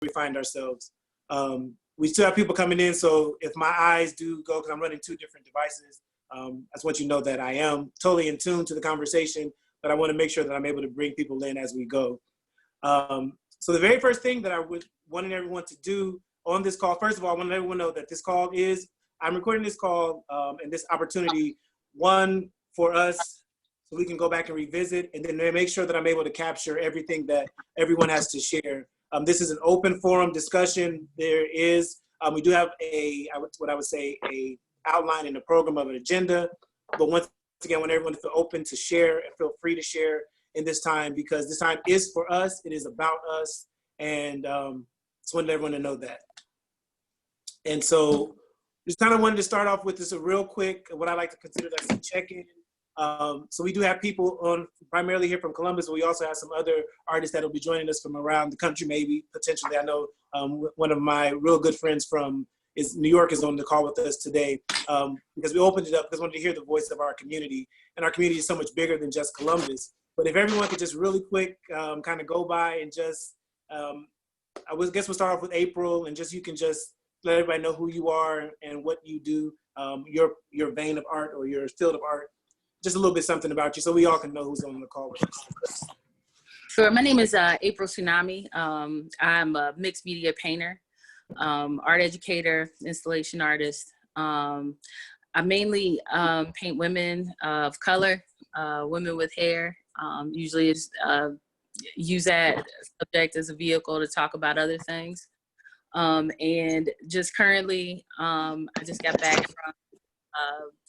we find ourselves. We still have people coming in, so if my eyes do go, because I'm running 2 different devices, I just want you to know that I am totally in tune to the conversation, but I want to make sure that I'm able to bring people in as we go. So the very first thing that I would want everyone to do on this call, first of all, I want everyone to know that this call is, I'm recording this call and this opportunity, one, for us, so we can go back and revisit, and then make sure that I'm able to capture everything that everyone has to share. This is an open forum discussion. There is, we do have what I would say, a outline in the program of an agenda, but once again, I want everyone to feel open to share and feel free to share in this time, because this time is for us, it is about us, and just wanted everyone to know that. And so just kind of wanted to start off with this a real quick, what I like to consider as a check-in. So we do have people on primarily here from Columbus, but we also have some other artists that will be joining us from around the country, maybe, potentially. I know one of my real good friends from New York is on the call with us today, because we opened it up because we wanted to hear the voice of our community. And our community is so much bigger than just Columbus. But if everyone could just really quick kind of go by and just, I guess we'll start off with April, and just you can just let everybody know who you are and what you do, your vein of art or your field of art, just a little bit something about you so we all can know who's on the call with us. Sure, my name is April Tsunami. I'm a mixed media painter, art educator, installation artist. I mainly paint women of color, women with hair. Usually use that subject as a vehicle to talk about other things. And just currently, I just got back from,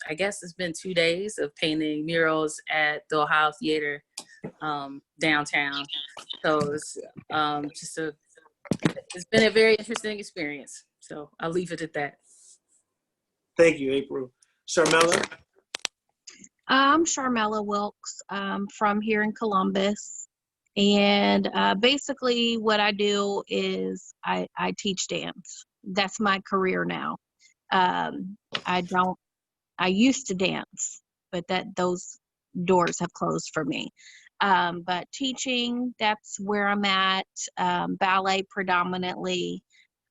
I guess it's been 2 days of painting murals at the Ohio Theater downtown. So it's it's been a very interesting experience. So I'll leave it at that. Thank you, April. Sharmella? I'm Sharmella Wilkes from here in Columbus. And basically what I do is I teach dance. That's my career now. I used to dance, but those doors have closed for me. But teaching, that's where I'm at, ballet predominantly.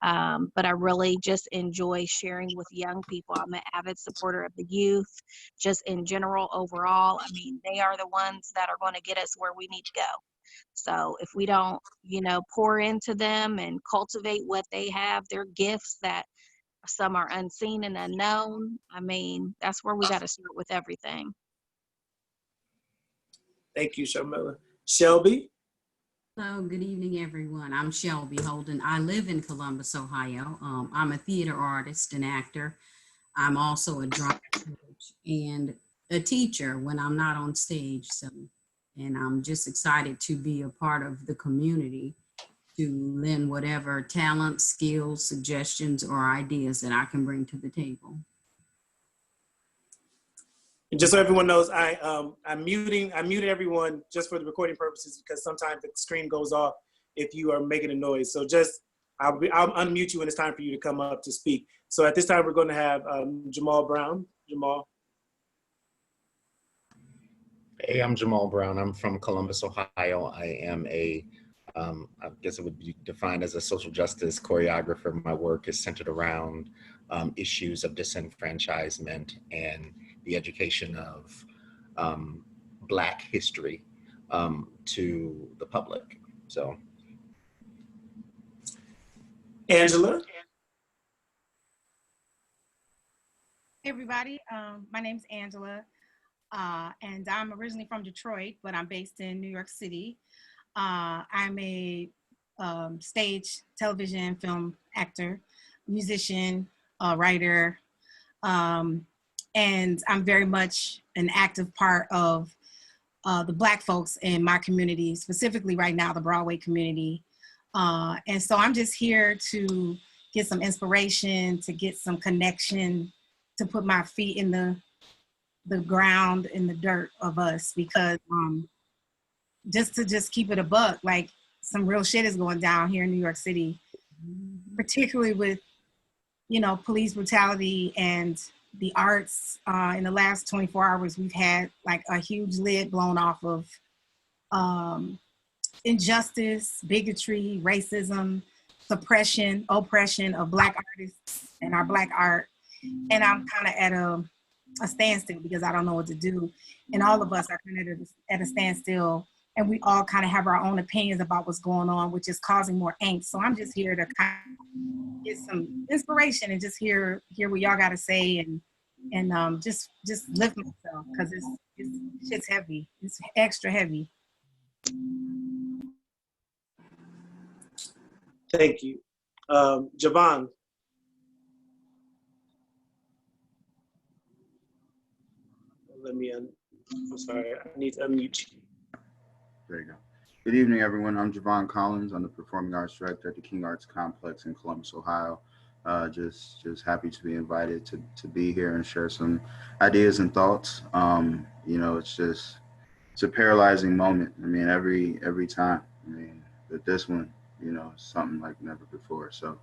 But I really just enjoy sharing with young people. I'm an avid supporter of the youth, just in general, overall. I mean, they are the ones that are going to get us where we need to go. So if we don't, pour into them and cultivate what they have, their gifts that some are unseen and unknown, I mean, that's where we got to start with everything. Thank you, Sharmella. Shelby? Hello, good evening, everyone. I'm Shelby Holden. I live in Columbus, Ohio. I'm a theater artist and actor. I'm also a drama coach and a teacher when I'm not on stage. And I'm just excited to be a part of the community to lend whatever talent, skills, suggestions, or ideas that I can bring to the table. And just so everyone knows, I muted everyone just for the recording purposes, because sometimes the screen goes off if you are making a noise. So I'll unmute you when it's time for you to come up to speak. So at this time, we're going to have Jamal Brown. Jamal. Hey, I'm Jamal Brown. I'm from Columbus, Ohio. I am I guess it would be defined as a social justice choreographer. My work is centered around issues of disenfranchisement and the education of Black history to the public. So, Angela. Hey everybody, my name's Angela, and I'm originally from Detroit, but I'm based in New York City. I'm a stage, television, film actor, musician, writer, and I'm very much an active part of the Black folks in my community, specifically right now, the Broadway community. And so I'm just here to get some inspiration, to get some connection, to put my feet in the ground, in the dirt of us, because just keep it a buck, like some real shit is going down here in New York City, particularly with, police brutality and the arts. In the last 24 hours, we've had like a huge lid blown off of injustice, bigotry, racism, suppression, oppression of Black artists and our Black art. And I'm kind of at a standstill because I don't know what to do. And all of us are kind of at a standstill, and we all kind of have our own opinions about what's going on, which is causing more angst. So I'm just here to kind of get some inspiration and just hear what y'all got to say, and just lift myself, because it's heavy. It's extra heavy. Thank you. Javon. I'm sorry, I need to unmute you. There you go. Good evening, everyone. I'm Javon Collins. I'm the Performing Arts Director at the King Arts Complex in Columbus, Ohio. Just happy to be invited to be here and share some ideas and thoughts. You know, it's a paralyzing moment. I mean, every time. I mean, but this one, you know, something like never before. So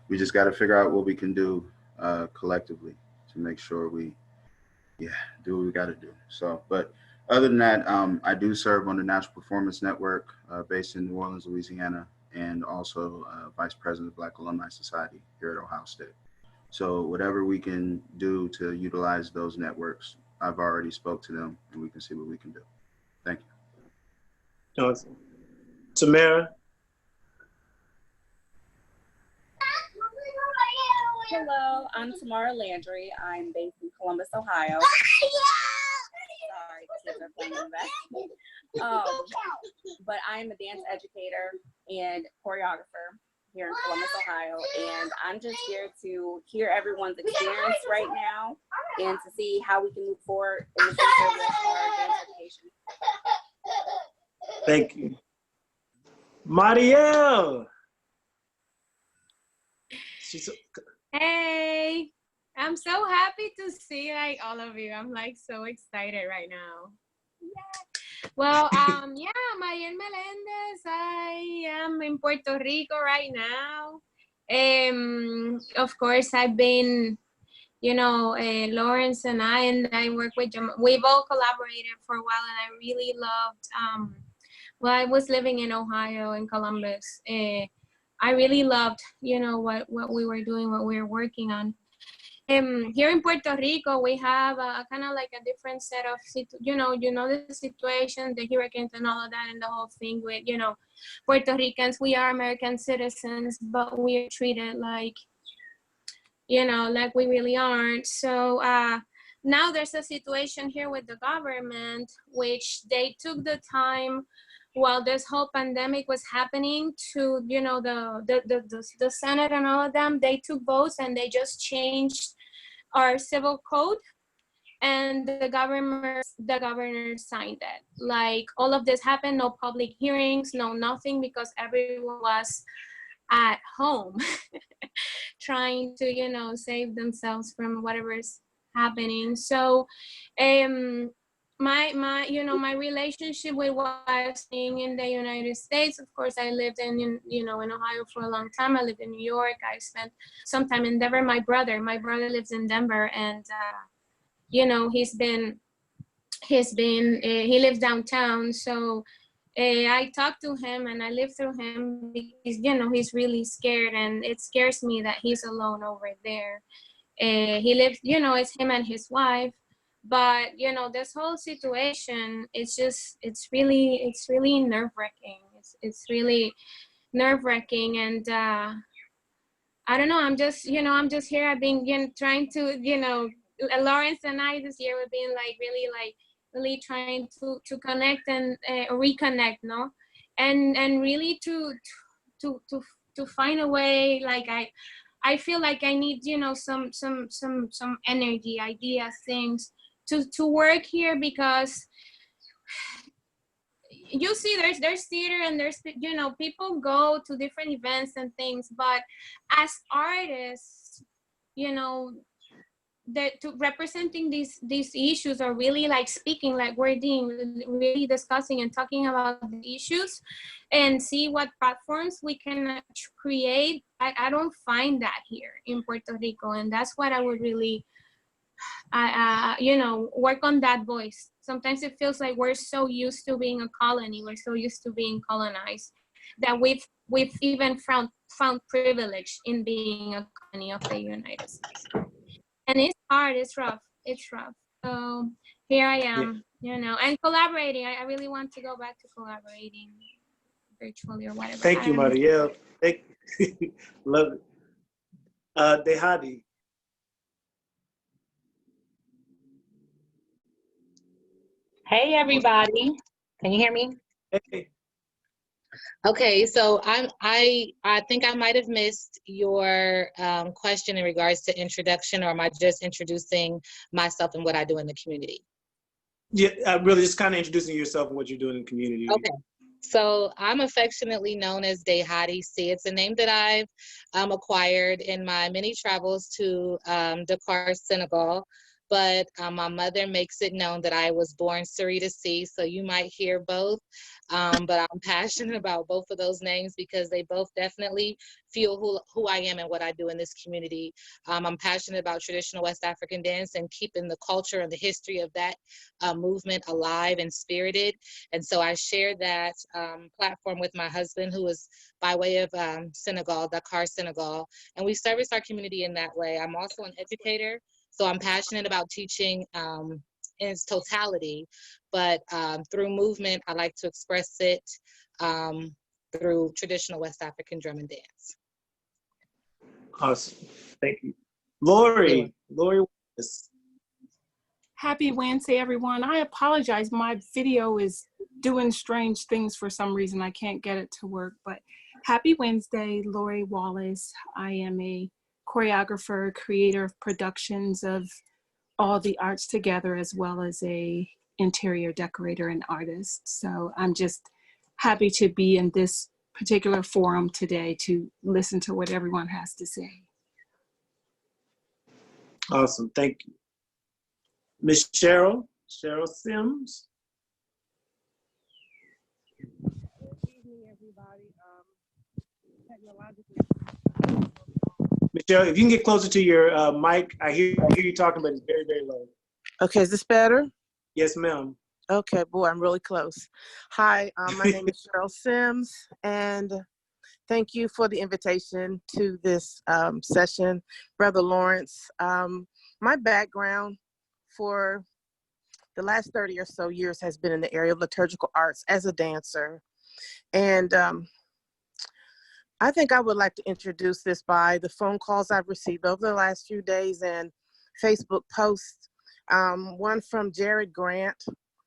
we just got to figure out what we can do collectively to make sure we do what we got to do. So, but other than that, I do serve on the National Performance Network based in New Orleans, Louisiana, and also Vice President of Black Alumni Society here at Ohio State. So whatever we can do to utilize those networks, I've already spoke to them, and we can see what we can do. Thank you. Awesome. Tamara. Hello, I'm Tamara Landry. I'm based in Columbus, Ohio. Sorry, kids are playing in the back. But I'm a dance educator and choreographer here in Columbus, Ohio. And I'm just here to hear everyone's experience right now and to see how we can move forward in the future with our dance education. Thank you. Marielle. Hey, I'm so happy to see like all of you. I'm like so excited right now. Yeah. Well, yeah, Mariel Melendez. I am in Puerto Rico right now. Of course, I've been, you know, Lawrence and I work with Jamal. We've all collaborated for a while, and I really loved. Well, I was living in Ohio, in Columbus. I really loved, you know, what we were doing, what we were working on. Here in Puerto Rico, we have a kind of like a different set of, you know the situation, the hurricanes and all of that, and the whole thing with, you know, Puerto Ricans. We are American citizens, but we are treated like, you know, like we really aren't. So now there's a situation here with the government, which they took the time while this whole pandemic was happening to, you know, the Senate and all of them, they took votes and they just changed our civil code, and the governor signed it. Like, all of this happened, no public hearings, no nothing, because everyone was at home trying to, you know, save themselves from whatever's happening. So my you know, my relationship with what I was seeing in the United States, of course, I lived in you know, in Ohio for a long time. I lived in New York. I spent some time in Denver. My brother lives in Denver, and you know, he lives downtown. So I talked to him and I lived through him because, you know, he's really scared, and it scares me that he's alone over there. He lives, you know, it's him and his wife. But, you know, this whole situation, it's really nerve-wracking. It's really nerve-wracking. And I don't know, I'm just here. I've been, you know, trying to, you know, Lawrence and I this year, we've been like really trying to connect and reconnect, no? And really to find a way. Like, I feel like I need, you know, some energy, ideas, things to work here, because you see there's theater and there's, you know, people go to different events and things, but as artists, you know, representing these issues, or really like speaking like we're doing, really discussing and talking about the issues, and see what platforms we can create. I don't find that here in Puerto Rico, and that's what I would really you know, work on that voice. Sometimes it feels like we're so used to being a colony, we're so used to being colonized, that we've we've even found privilege in being a colony of the United States. And it's hard, it's rough. So here I am, you know, and collaborating. I really want to go back to collaborating virtually or whatever. Thank you, Marielle. Love it. Dehadi. Hey everybody, can you hear me? Hey. Okay, so I think I might have missed your question in regards to introduction, or am I just introducing myself and what I do in the community? Yeah, really just kind of introducing yourself and what you're doing in the community. Okay, so I'm affectionately known as Dehadi C. It's a name that I've acquired in my many travels to Dakar, Senegal. But my mother makes it known that I was born Sarita C, so you might hear both. But I'm passionate about both of those names because they both definitely feel who I am and what I do in this community. I'm passionate about traditional West African dance and keeping the culture and the history of that movement alive and spirited. And so I share that platform with my husband, who is by way of Senegal, Dakar, Senegal. And we service our community in that way. I'm also an educator. So I'm passionate about teaching in its totality, but through movement, I like to express it through traditional West African drum and dance. Awesome, thank you. Lori. Happy Wednesday, everyone. I apologize, my video is doing strange things for some reason. I can't get it to work, but happy Wednesday, Lori Wallace. I am a choreographer, creator of productions of all the arts together, as well as a interior decorator and artist. So I'm just happy to be in this particular forum today to listen to what everyone has to say. Awesome, thank you. Miss Cheryl Sims. Good evening, everybody. Michelle, if you can get closer to your mic, I hear you talking, but it's very, very low. Okay, is this better? Yes, ma'am. Okay, boy, I'm really close. Hi, my name is Cheryl Sims, and thank you for the invitation to this session, Brother Lawrence. My background for the last 30 or so years has been in the area of liturgical arts as a dancer. And I think I would like to introduce this by the phone calls I've received over the last few days and Facebook posts. One from Jared Grant,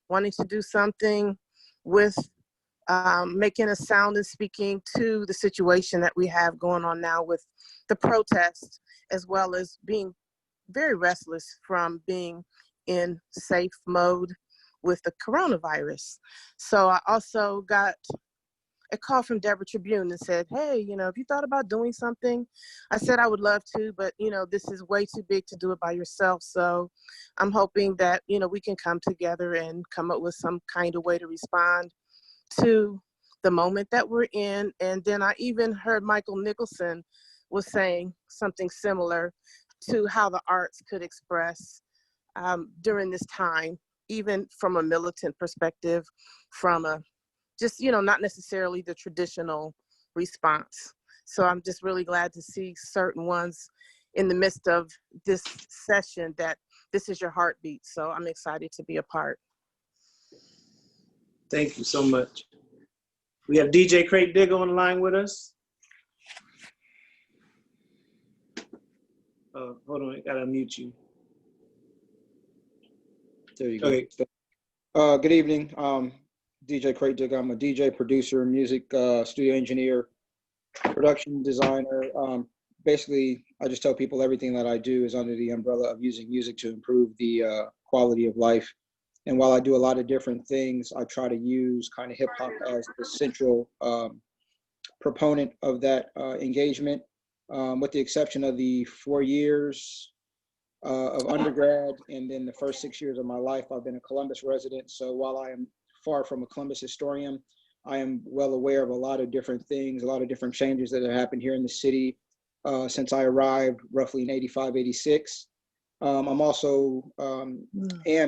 wanting to do something with making a sound and speaking to the situation that we have going on now with the protests, as well as being very restless from being in safe mode with the coronavirus. So I also got a call from Deborah Tribune and said, hey, you know, if you thought about doing something, I said I would love to, but, you know, this is way too big to do it by yourself. So I'm hoping that, you know, we can come together and come up with some kind of way to respond to the moment that we're in. And then I even heard Michael Nicholson was saying something similar to how the arts could express during this time, even from a militant perspective, from a just, you know, not necessarily the traditional response. So I'm just really glad to see certain ones in the midst of this session that this is your heartbeat. So I'm excited to be a part. Thank you so much. We have DJ Crate Digger on the line with us. Hold on, I gotta unmute you. There you go. Okay. Good evening. DJ Crate Digger. I'm a DJ, producer, music studio engineer, production designer. Basically, I just tell people everything that I do is under the umbrella of using music to improve the quality of life. And while I do a lot of different things, I try to use kind of hip hop as the central proponent of that engagement, with the exception of the 4 years of undergrad, and then the first 6 years of my life, I've been a Columbus resident. So while I am far from a Columbus historian, I am well aware of a lot of different things, a lot of different changes that have happened here in the city since I arrived roughly in 85, 86. I'm also am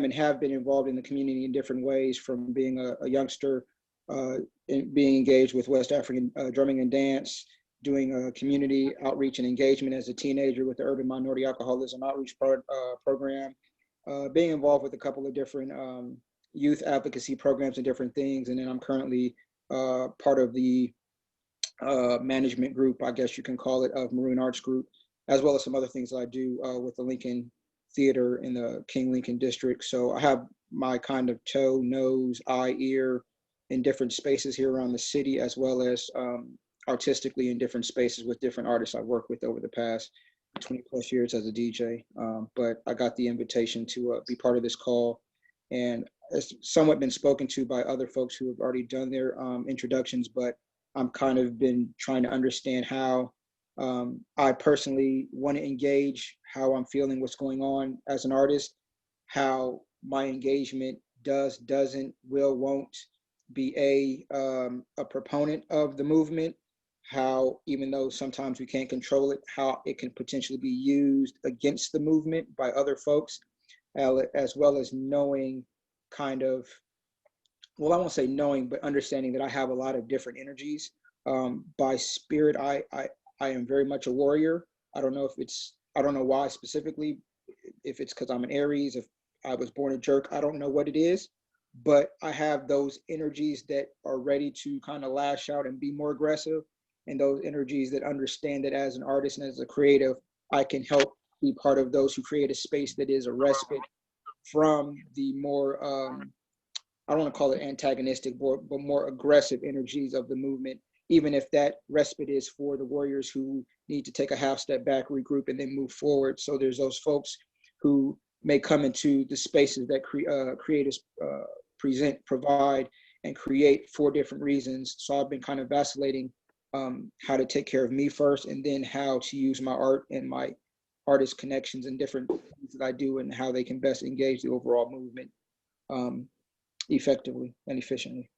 and have been involved in the community in different ways, from being a youngster being engaged with West African drumming and dance, doing community outreach and engagement as a teenager with the Urban Minority Alcoholism Outreach Program, being involved with a couple of different youth advocacy programs and different things. And then I'm currently part of the management group, I guess you can call it, of Maroon Arts Group, as well as some other things that I do with the Lincoln Theater in the King Lincoln District. So I have my kind of toe, nose, eye, ear in different spaces here around the city, as well as artistically in different spaces with different artists I've worked with over the past 20 plus years as a DJ. But I got the invitation to be part of this call, and it's somewhat been spoken to by other folks who have already done their introductions, but I'm kind of been trying to understand how I personally want to engage, how I'm feeling, what's going on as an artist, how my engagement does, doesn't, will, won't be a proponent of the movement, how even though sometimes we can't control it, how it can potentially be used against the movement by other folks, as well as knowing kind of, well, I won't say knowing, but understanding that I have a lot of different energies. By spirit, I am very much a warrior. I don't know why specifically, if it's because I'm an Aries, if I was born a jerk, I don't know what it is, but I have those energies that are ready to kind of lash out and be more aggressive, and those energies that understand that as an artist and as a creative, I can help be part of those who create a space that is a respite from the more, I don't want to call it antagonistic, but more aggressive energies of the movement, even if that respite is for the warriors who need to take a half step back, regroup, and then move forward. So there's those folks who may come into the spaces that creators provide and create for different reasons. So I've been kind of vacillating how to take care of me first, and then how to use my art and my artist connections and different things that I do, and how they can best engage the overall movement effectively and efficiently.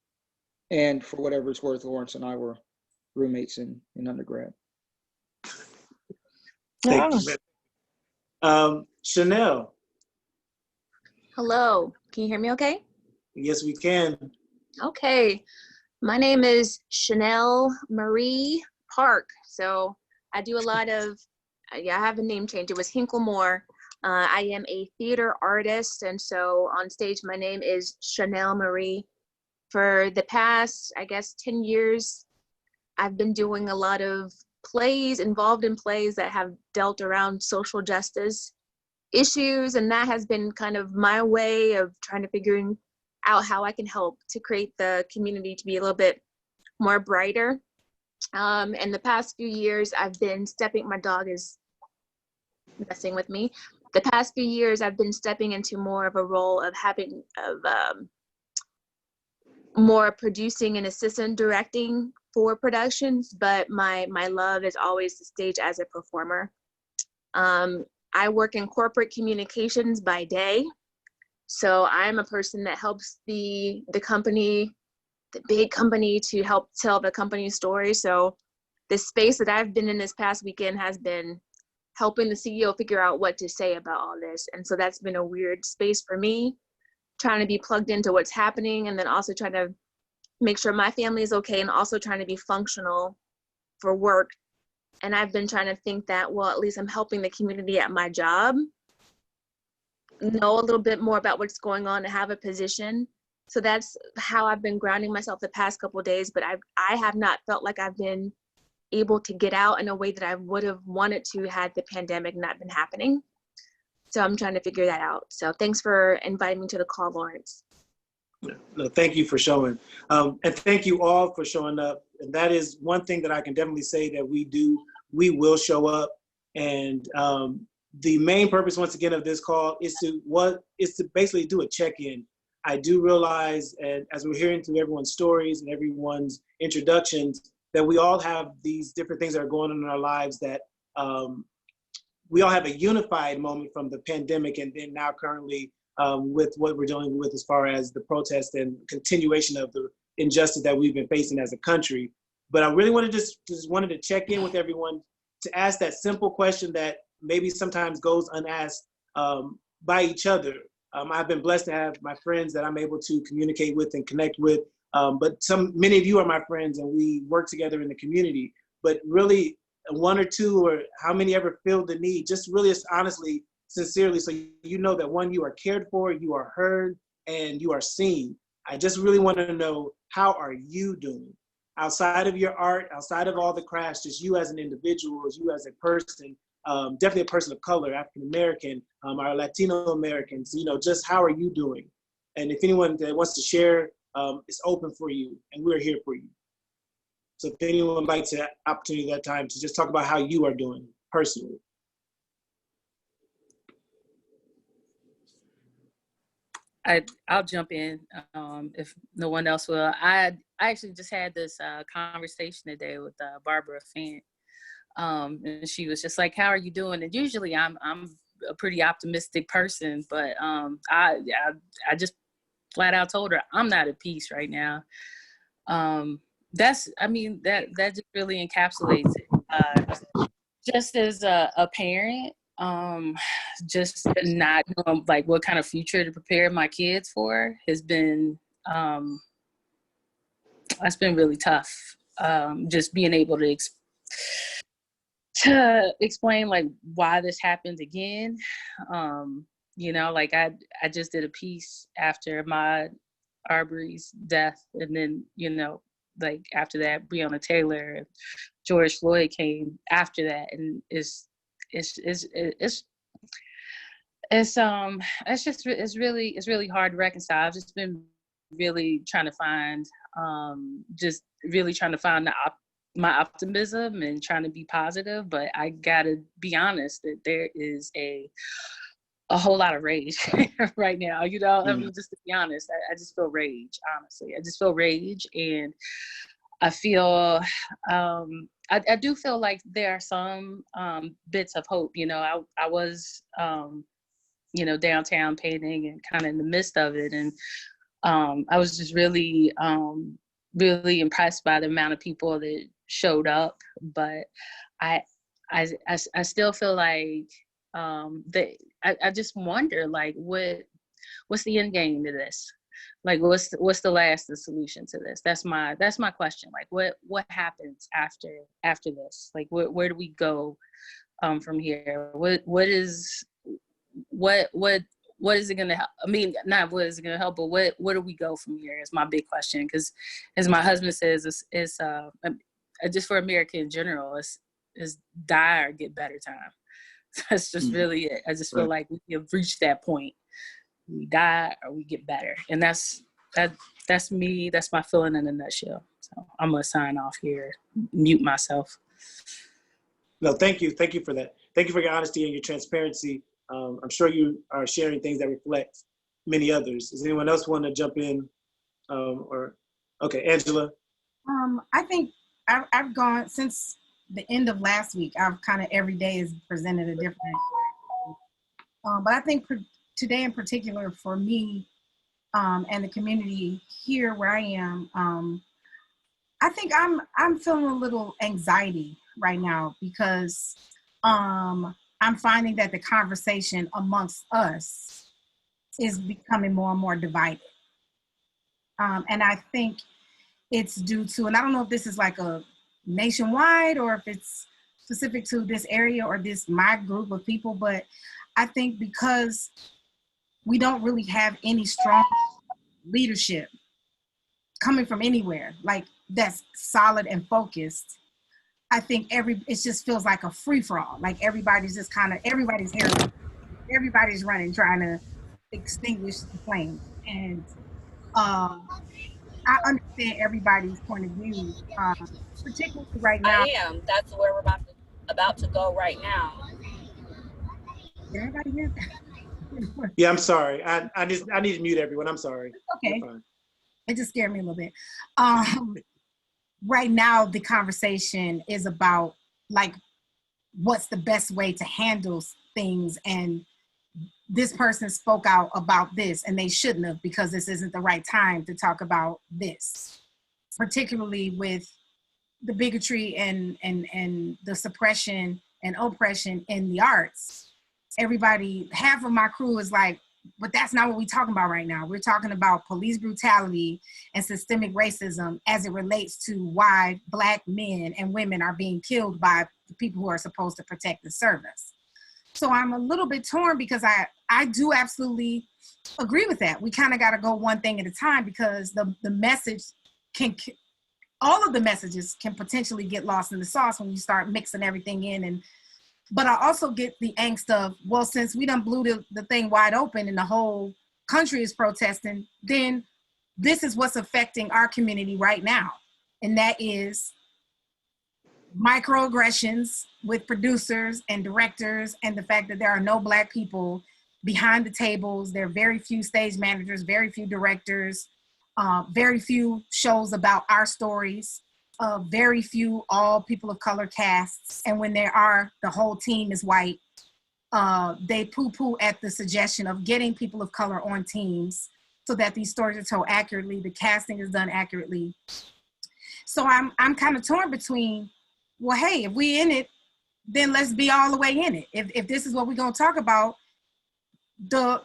And for whatever it's worth, Lawrence and I were roommates in undergrad. Thank you. Chanel. Hello, can you hear me okay? Yes, we can. Okay, my name is Chanel Marie Park. So I do a lot of, I have a name change. It was Hinklemore. I am a theater artist, and so on stage, my name is Chanel Marie. For the past, I guess, 10 years, I've been doing a lot of plays, involved in plays that have dealt around social justice issues, and that has been kind of my way of trying to figuring out how I can help to create the community to be a little bit more brighter. And the past few years, I've been my dog is messing with me. The past few years, I've been stepping into more of a role of more producing and assistant directing for productions, but my love is always the stage as a performer. I work in corporate communications by day. So I'm a person that helps the company, the big company, to help tell the company story. So the space that I've been in this past weekend has been helping the CEO figure out what to say about all this. And so that's been a weird space for me, trying to be plugged into what's happening, and then also trying to make sure my family is okay, and also trying to be functional for work. And I've been trying to think that, well, at least I'm helping the community at my job know a little bit more about what's going on and have a position. So that's how I've been grounding myself the past couple of days, but I have not felt like I've been able to get out in a way that I would have wanted to had the pandemic not been happening. So I'm trying to figure that out. So thanks for inviting me to the call, Lawrence. No, thank you for showing. And thank you all for showing up. And that is one thing that I can definitely say that we do. We will show up. And the main purpose, once again, of this call is to basically do a check-in. I do realize, and as we're hearing through everyone's stories and everyone's introductions, that we all have these different things that are going on in our lives, that we all have a unified moment from the pandemic, and then now currently with what we're dealing with as far as the protest and continuation of the injustice that we've been facing as a country. But I really wanted just wanted to check in with everyone to ask that simple question that maybe sometimes goes unasked by each other. I've been blessed to have my friends that I'm able to communicate with and connect with But many of you are my friends, and we work together in the community. But really, one or two, or how many ever feel the need, just really honestly, sincerely, so you know that one, you are cared for, you are heard, and you are seen. I just really want to know, how are you doing? Outside of your art, outside of all the crafts, just you as an individual, as you as a person, definitely a person of color, African American, our Latino Americans, just how are you doing? And if anyone that wants to share, it's open for you, and we're here for you. So if anyone would like to opportunity that time to just talk about how you are doing personally. I'll jump in if no one else will. I actually just had this conversation today with Barbara Fant, and she was just like, "How are you doing?" And usually I'm a pretty optimistic person, but I just flat out told her I'm not at peace right now. That just really encapsulates it. Just as a parent, just not knowing like what kind of future to prepare my kids for has been that's been really tough. Just being able to explain like why this happened again. Like I just did a piece after my Arbery's death, and then like after that Breonna Taylor and George Floyd came after that, and it's really hard to reconcile. I've just been really trying to find my optimism and trying to be positive, but I gotta be honest that there is a whole lot of rage right now. I mean, just to be honest, I just feel rage. Honestly, I just feel rage, and I feel I do feel like there are some bits of hope. I was downtown painting and kind of in the midst of it, and I was just really really impressed by the amount of people that showed up. But I still feel like that I just wonder, like, what's the end game to this? Like, what's the lasting solution to this? That's my question. Like, what happens after this? Like, where do we go from here? What is it going to help? I mean, not what is it going to help, but where do we go from here is my big question. Because as my husband says, it's just for America in general, it's die or get better time. That's just really it. I just feel like we have reached that point. We die or we get better. And that's me. That's my feeling in a nutshell. So I'm going to sign off here, mute myself. No, thank you. Thank you for that. Thank you for your honesty and your transparency. I'm sure you are sharing things that reflect many others. Does anyone else want to jump in? Okay, Angela. I think I've gone since the end of last week. I've kind of every day has presented a different. But I think today in particular for me and the community here where I am, I think I'm feeling a little anxiety right now because I'm finding that the conversation amongst us is becoming more and more divided. And I think it's due to, and I don't know if this is like a nationwide or if it's specific to this area or my group of people, but I think because we don't really have any strong leadership coming from anywhere, like that's solid and focused. I think it just feels like a free for all. Like everybody's just everybody's running, trying to extinguish the flames. And I understand everybody's point of view, particularly right now. That's where we're about to go right now. Did everybody hear that? Yeah, I'm sorry. I need to mute everyone. I'm sorry. Okay. It just scared me a little bit. Right now, the conversation is about like, what's the best way to handle things, and this person spoke out about this and they shouldn't have because this isn't the right time to talk about this, particularly with the bigotry and the suppression and oppression in the arts. Everybody, half of my crew is like, but that's not what we're talking about right now. We're talking about police brutality and systemic racism as it relates to why Black men and women are being killed by the people who are supposed to protect the service. So I'm a little bit torn because I do absolutely agree with that. We kind of got to go one thing at a time because the message all of the messages can potentially get lost in the sauce when you start mixing everything in. But I also get the angst of, well, since we done blew the thing wide open and the whole country is protesting, then this is what's affecting our community right now. And that is microaggressions with producers and directors, and the fact that there are no Black people behind the tables. There are very few stage managers, very few directors, very few shows about our stories, very few all people of color casts. And when there are, the whole team is white. They poo-poo at the suggestion of getting people of color on teams so that these stories are told accurately, the casting is done accurately. So I'm kind of torn between, well, hey, if we in it, then let's be all the way in it. If this is what we're gonna talk about, the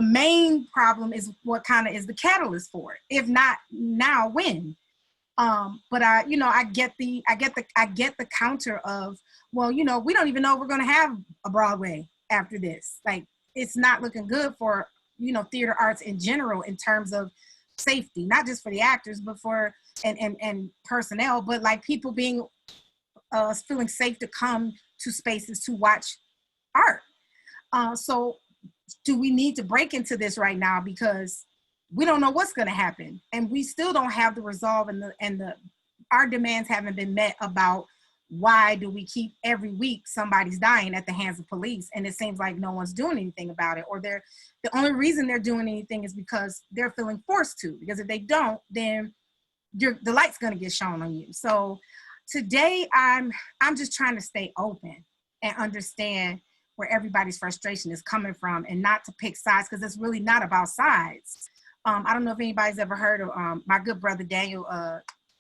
main problem is what kind of is the catalyst for it. If not now, when? But I get the counter of, well, we don't even know if we're gonna have a Broadway after this. Like, it's not looking good for theater arts in general in terms of safety, not just for the actors, but for and personnel, but like people being feeling safe to come to spaces to watch art. So do we need to break into this right now because we don't know what's going to happen, and we still don't have the resolve, and our demands haven't been met about why do we keep every week somebody's dying at the hands of police, and it seems like no one's doing anything about it, or the only reason they're doing anything is because they're feeling forced to, because if they don't, then the light's going to get shown on you. So today I'm just trying to stay open and understand where everybody's frustration is coming from, and not to pick sides, because it's really not about sides. I don't know if anybody's ever heard of my good brother Daniel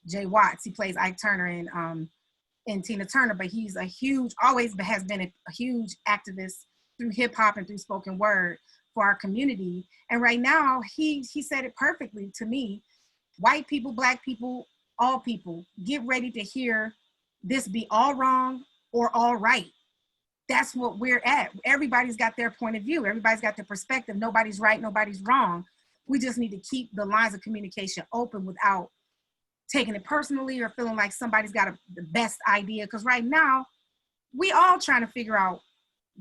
J. Watts. He plays Ike Turner in Tina Turner, but he's always has been a huge activist through hip hop and through spoken word for our community. And right now, he said it perfectly to me: white people, Black people, all people, get ready to hear this be all wrong or all right. That's what we're at. Everybody's got their point of view. Everybody's got their perspective. Nobody's right, nobody's wrong. We just need to keep the lines of communication open without taking it personally or feeling like somebody's got the best idea. Because right now, we all trying to figure out,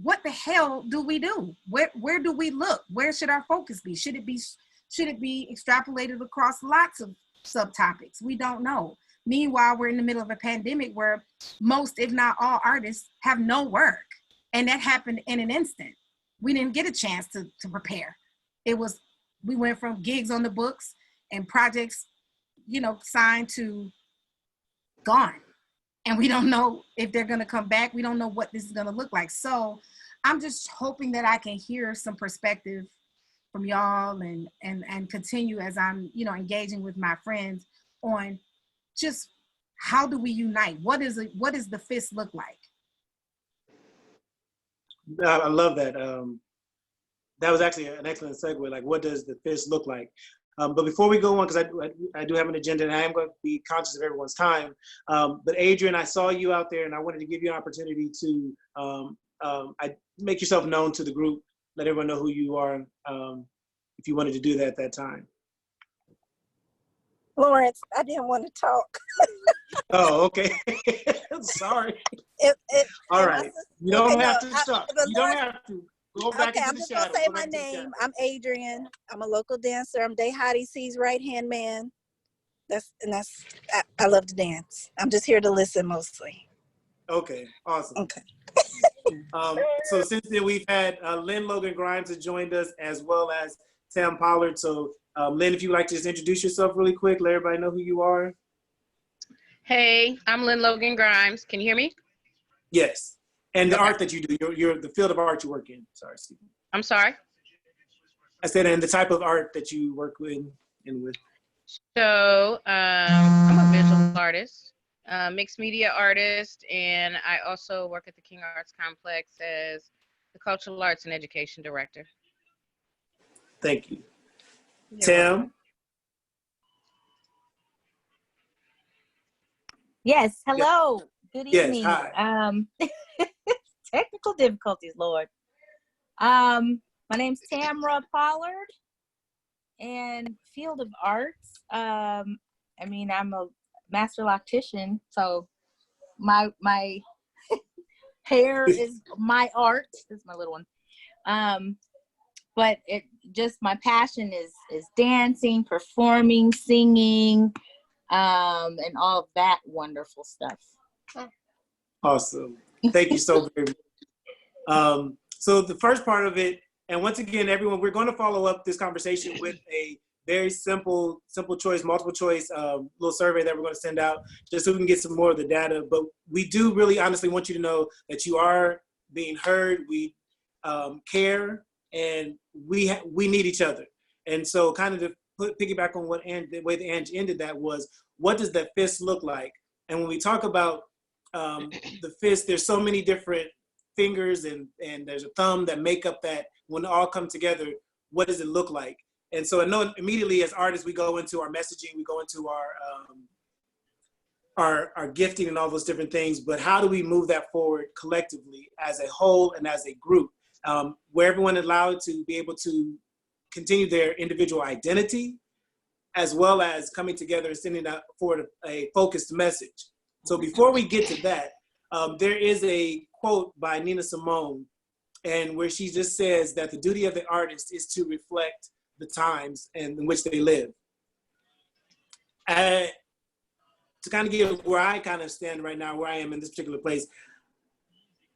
what the hell do we do? Where do we look? Where should our focus be? Should it be extrapolated across lots of subtopics? We don't know. Meanwhile, we're in the middle of a pandemic where most, if not all, artists have no work. And that happened in an instant. We didn't get a chance to prepare. We went from gigs on the books and projects, signed, to gone. And we don't know if they're gonna come back. We don't know what this is gonna look like. So I'm just hoping that I can hear some perspective from y'all and continue as I'm, engaging with my friends on just how do we unite? What does the fist look like? I love that. That was actually an excellent segue. Like, what does the fist look like? But before we go on, because I do have an agenda and I am going to be conscious of everyone's time. But Adrian, I saw you out there and I wanted to give you an opportunity to make yourself known to the group, let everyone know who you are, if you wanted to do that at that time. Lawrence, I didn't want to talk. Oh, okay. Sorry. All right. You don't have to stop. You don't have to. Go back into the shadows. I'm just gonna say my name. I'm Adrian. I'm a local dancer. I'm Day Hottie C's right-hand man. I love to dance. I'm just here to listen mostly. Okay, awesome. Okay. So since then, we've had Lynn Logan Grimes has joined us, as well as Tam Pollard. So Lynn, if you'd like to just introduce yourself really quick, let everybody know who you are. Hey, I'm Lynn Logan Grimes. Can you hear me? Yes. And the art that you do, you're the field of art you work in. Sorry, Steve. I'm sorry? I said, and the type of art that you work with and with. So I'm a visual artist, mixed media artist, and I also work at the King Arts Complex as the Cultural Arts and Education Director. Thank you. You're welcome. Tim? Yes, hello. Good Yes, evening. hi. Technical difficulties, Lord. My name's Tamra Pollard, and field of arts. I mean, I'm a master loctician, so my hair is my art. This is my little one. But it just my passion is dancing, performing, singing, and all of that wonderful stuff. Awesome. Thank you so very much. So the first part of it, and once again, everyone, we're going to follow up this conversation with a very simple choice, multiple choice little survey that we're going to send out just so we can get some more of the data. But we do really honestly want you to know that you are being heard. We care, and we need each other. And so kind of to piggyback on the way that Ange ended that was, what does that fist look like? And when we talk about the fist, there's so many different fingers and there's a thumb that make up that. When they all come together, what does it look like? And so I know immediately as artists, we go into our messaging, we go into our gifting and all those different things, but how do we move that forward collectively as a whole and as a group, where everyone is allowed to be able to continue their individual identity, as well as coming together and sending out forward a focused message. So before we get to that, there is a quote by Nina Simone, and where she just says that the duty of the artist is to reflect the times in which they live. To kind of get where I kind of stand right now, where I am in this particular place,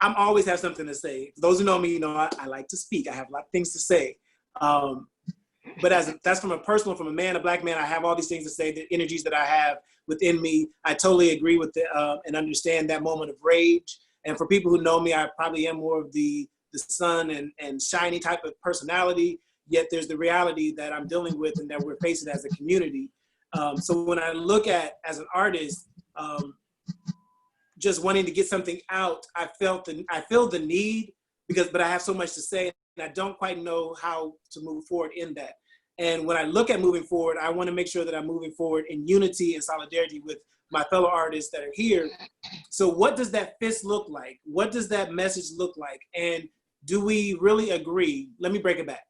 I'm always have something to say. For those who know me, you know I like to speak. I have a lot of things to say. But that's from a personal, from a man, a Black man, I have all these things to say, the energies that I have within me. I totally agree with and understand that moment of rage. And for people who know me, I probably am more of the sun and shiny type of personality, yet there's the reality that I'm dealing with and that we're facing as a community. So when I look at, as an artist, just wanting to get something out, I feel the need, but I have so much to say and I don't quite know how to move forward in that. And when I look at moving forward, I want to make sure that I'm moving forward in unity and solidarity with my fellow artists that are here. So what does that fist look like? What does that message look like? And do we really agree? Let me break it back.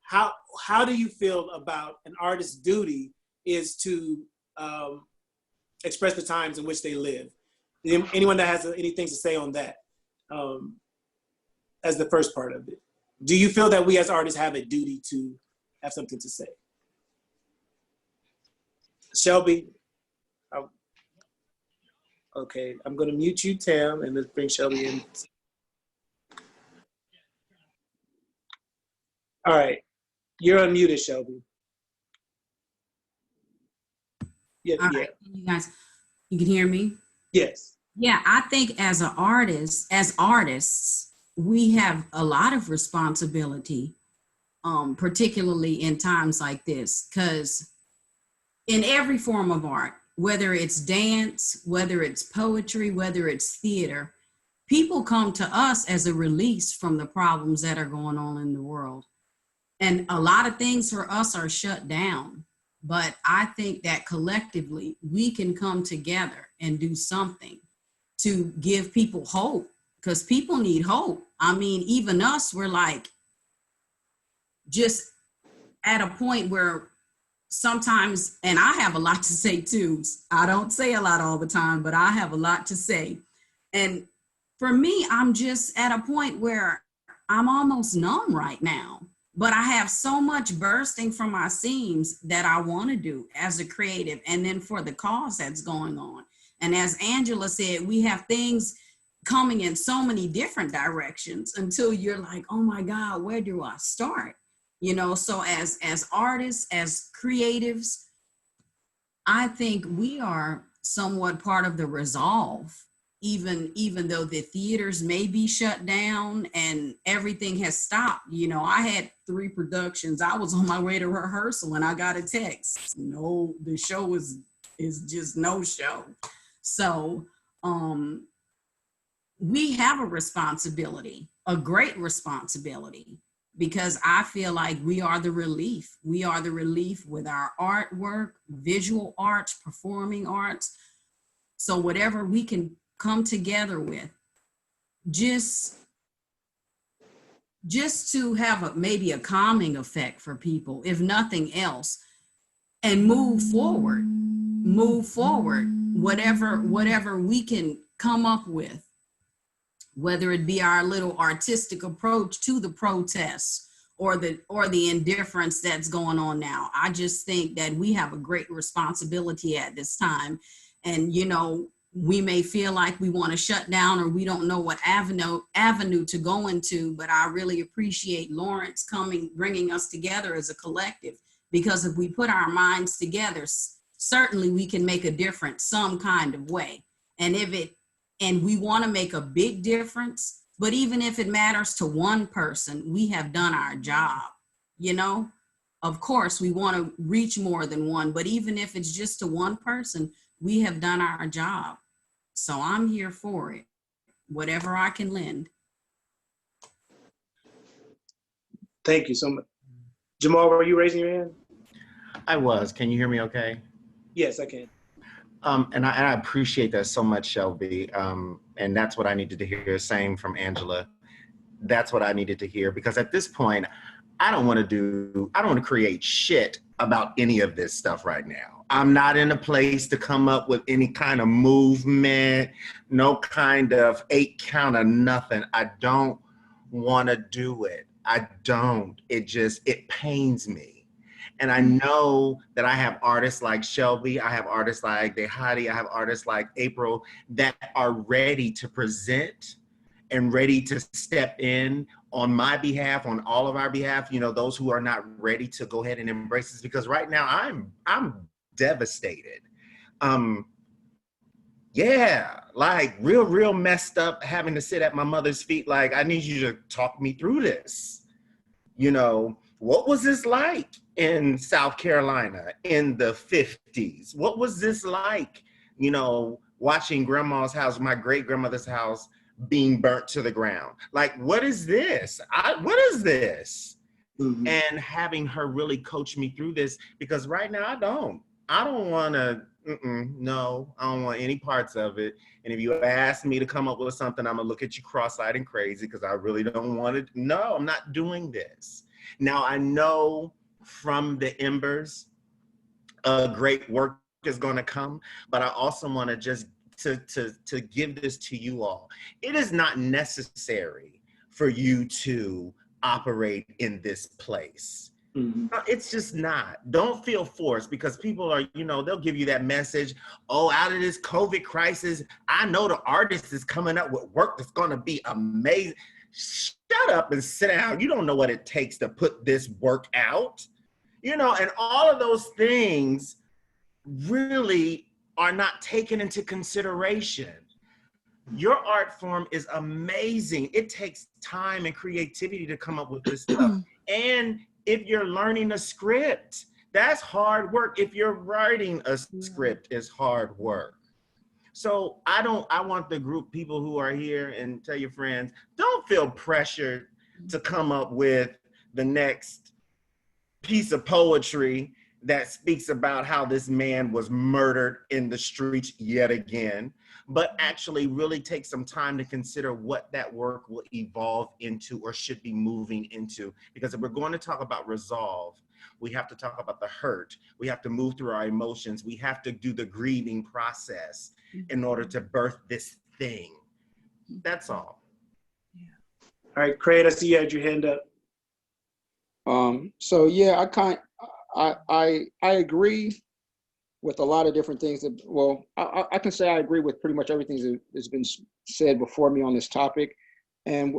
How do you feel about an artist's duty is to express the times in which they live? Anyone that has anything to say on that as the first part of it? Do you feel that we as artists have a duty to have something to say? Shelby? Okay, I'm gonna mute you, Tam, and let's bring Shelby in. All right, you're unmuted, Shelby. Yeah, All yeah. right, you guys, you can hear me? Yes. Yeah, I think as artists, we have a lot of responsibility, particularly in times like this, because in every form of art, whether it's dance, whether it's poetry, whether it's theater, people come to us as a release from the problems that are going on in the world. And a lot of things for us are shut down. But I think that collectively we can come together and do something to give people hope, because people need hope. I mean, even us, we're like just at a point where sometimes, and I have a lot to say too. I don't say a lot all the time, but I have a lot to say. And for me, I'm just at a point where I'm almost numb right now, but I have so much bursting from my seams that I want to do as a creative, and then for the cause that's going on. And as Angela said, we have things coming in so many different directions until you're like, oh my God, where do I start? You know, so as artists, as creatives, I think we are somewhat part of the resolve, even though the theaters may be shut down and everything has stopped. You know, I had 3 productions. I was on my way to rehearsal and I got a text. No, the show is just no show. So we have a responsibility, a great responsibility, because I feel like we are the relief. We are the relief with our artwork, visual arts, performing arts. So whatever we can come together with, just to have maybe a calming effect for people, if nothing else, and move forward, whatever we can come up with, whether it be our little artistic approach to the protests or the indifference that's going on now. I just think that we have a great responsibility at this time. And, you know, we may feel like we want to shut down or we don't know what avenue to go into, but I really appreciate Lawrence bringing us together as a collective, because if we put our minds together, certainly we can make a difference some kind of way. And we want to make a big difference, but even if it matters to one person, we have done our job. You know, of course we want to reach more than one, but even if it's just to one person, we have done our job. So I'm here for it, whatever I can lend. Thank you so much. Jamal, were you raising your hand? I was. Can you hear me okay? Yes, I can. And I appreciate that so much, Shelby. And that's what I needed to hear. Same from Angela. That's what I needed to hear, because at this point, I don't want to create shit about any of this stuff right now. I'm not in a place to come up with any kind of movement, no kind of 8 count of nothing. I don't want to do it. I don't. It pains me. And I know that I have artists like Shelby, I have artists like Dehati, I have artists like April that are ready to present and ready to step in on my behalf, on all of our behalf, you know, those who are not ready to go ahead and embrace this, because right now I'm devastated. Yeah, like real messed up, having to sit at my mother's feet. Like, I need you to talk me through this. You know, what was this like in South Carolina in the 50s? What was this like, you know, watching grandma's house, my great grandmother's house, being burnt to the ground? Like, what is this? What is this? Mm-hmm. And having her really coach me through this, because right now I don't want to, no, I don't want any parts of it. And if you ask me to come up with something, I'm gonna look at you cross-eyed and crazy, because I really don't want it. No, I'm not doing this. Now, I know from the embers, great work is gonna come, but I also wanna just to give this to you all. It is not necessary for you to operate in this place. Mm-hmm. No, it's just not. Don't feel forced, because people are, you know, they'll give you that message, oh, out of this COVID crisis, I know the artist is coming up with work that's gonna be amazing. Shut up and sit down. You don't know what it takes to put this work out. You know, and all of those things really are not taken into consideration. Your art form is amazing. It takes time and creativity to come up with this stuff. And if you're learning a script, that's hard work. If you're writing a script, it's hard work. So I want the group, people who are here, and tell your friends, don't feel pressured to come up with the next piece of poetry that speaks about how this man was murdered in the streets yet again, but actually really take some time to consider what that work will evolve into or should be moving into. Because if we're going to talk about resolve, we have to talk about the hurt. We have to move through our emotions. We have to do the grieving process in order to birth this thing. That's all. Yeah. All right, Craig, I see you had your hand up. So yeah, I agree with a lot of different things that, well, I can say I agree with pretty much everything that's been said before me on this topic. And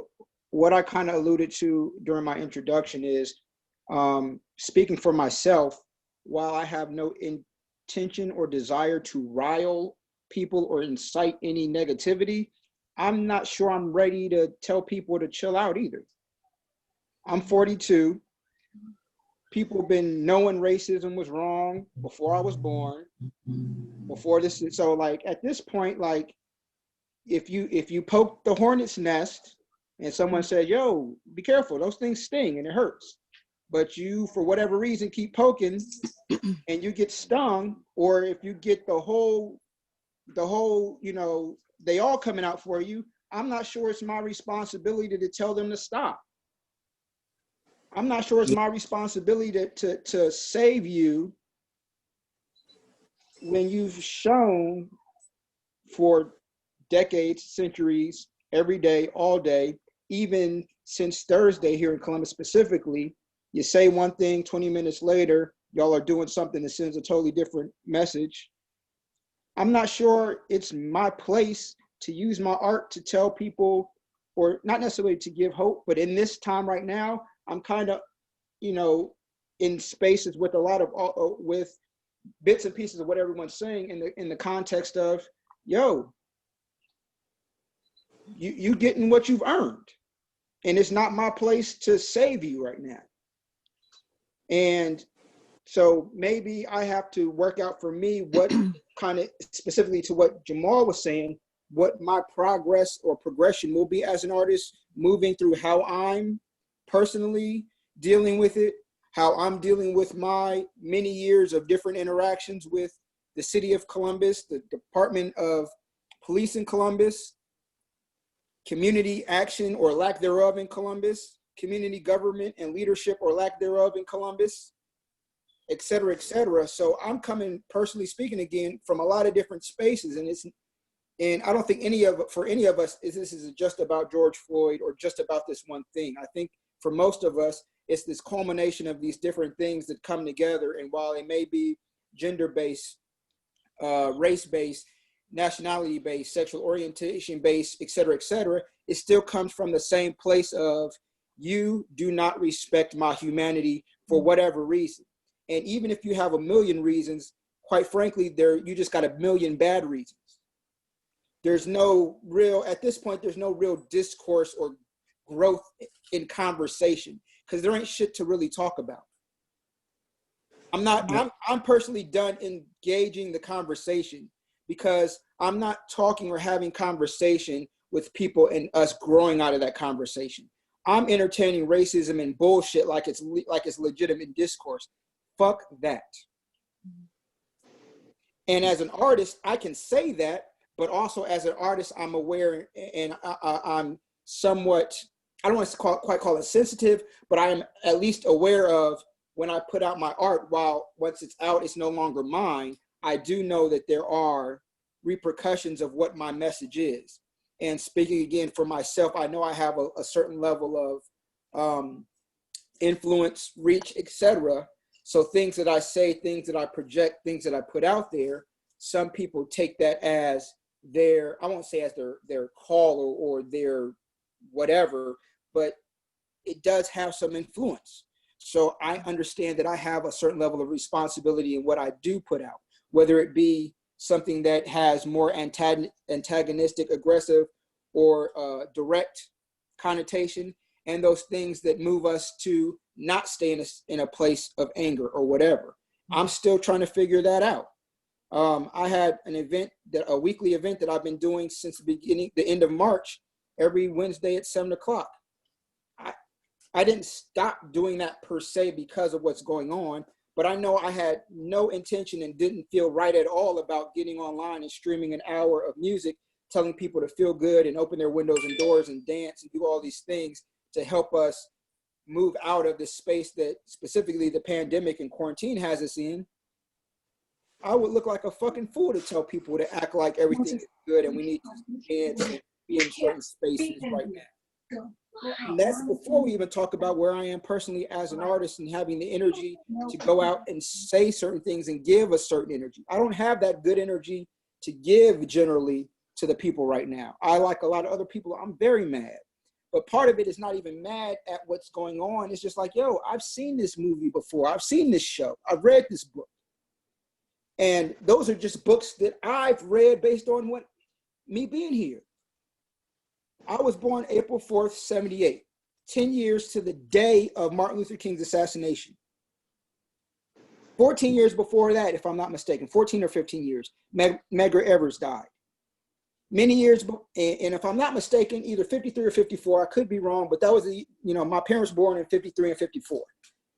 what I kind of alluded to during my introduction is, speaking for myself, while I have no intention or desire to rile people or incite any negativity, I'm not sure I'm ready to tell people to chill out either. I'm 42. People been knowing racism was wrong before I was born, before this. So like at this point, like if you poke the hornet's nest, and someone said, yo, be careful, those things sting and it hurts. But you, for whatever reason, keep poking and you get stung, or if you get the whole, you know, they all coming out for you, I'm not sure it's my responsibility to tell them to stop. I'm not sure it's my responsibility to save you when you've shown for decades, centuries, every day, all day, even since Thursday here in Columbus specifically, you say one thing, 20 minutes later, y'all are doing something that sends a totally different message. I'm not sure it's my place to use my art to tell people, or not necessarily to give hope, but in this time right now, I'm kind of, you know, in spaces with a lot of, with bits and pieces of what everyone's saying in the context of, yo, you getting what you've earned. And it's not my place to save you right now. And so maybe I have to work out for me what kind of, specifically to what Jamal was saying, what my progress or progression will be as an artist, moving through how I'm personally dealing with it, how I'm dealing with my many years of different interactions with the city of Columbus, the Department of Police in Columbus, community action or lack thereof in Columbus, community government and leadership or lack thereof in Columbus, et cetera, et cetera. So I'm coming, personally speaking, again, from a lot of different spaces, and I don't think for any of us, this is just about George Floyd or just about this one thing. I think for most of us, it's this culmination of these different things that come together. And while it may be gender-based, race-based, nationality-based, sexual orientation-based, et cetera, it still comes from the same place of, you do not respect my humanity for whatever reason. And even if you have a million reasons, quite frankly, you just got a million bad reasons. There's no real, at this point, there's no real discourse or growth in conversation, because there ain't shit to really talk about. I'm personally done engaging the conversation, because I'm not talking or having conversation with people and us growing out of that conversation. I'm entertaining racism and bullshit like it's legitimate discourse. Fuck that. And as an artist, I can say that, but also as an artist, I'm aware, and I'm somewhat, I don't want to quite call it sensitive, but I am at least aware of, when I put out my art, while once it's out, it's no longer mine, I do know that there are repercussions of what my message is. And speaking again for myself, I know I have a certain level of influence, reach, etc. So things that I say, things that I project, things that I put out there, some people take that as their, I won't say as their call or their whatever, but it does have some influence. So I understand that I have a certain level of responsibility in what I do put out, whether it be something that has more antagonistic, aggressive, or direct connotation, and those things that move us to not stay in a place of anger or whatever. I'm still trying to figure that out. I had an event, a weekly event that I've been doing since the end of March, every Wednesday at 7 o'clock. I didn't stop doing that per se because of what's going on, but I know I had no intention and didn't feel right at all about getting online and streaming an hour of music, telling people to feel good and open their windows and doors and dance and do all these things to help us move out of this space that specifically the pandemic and quarantine has us in. I would look like a fucking fool to tell people to act like everything is good and we need to dance and be in certain spaces right now. And that's before we even talk about where I am personally as an artist and having the energy to go out and say certain things and give a certain energy. I don't have that good energy to give generally to the people right now. I, like a lot of other people, I'm very mad. But part of it is not even mad at what's going on. It's just like, yo, I've seen this movie before. I've seen this show. I've read this book. And those are just books that I've read based on me being here. I was born April 4th, 78, 10 years to the day of Martin Luther King's assassination. 14 years before that, if I'm not mistaken, 14 or 15 years, Medgar Evers died. many years, and if I'm not mistaken, either 53 or 54, I could be wrong, but that was my parents were born in 53 and 54.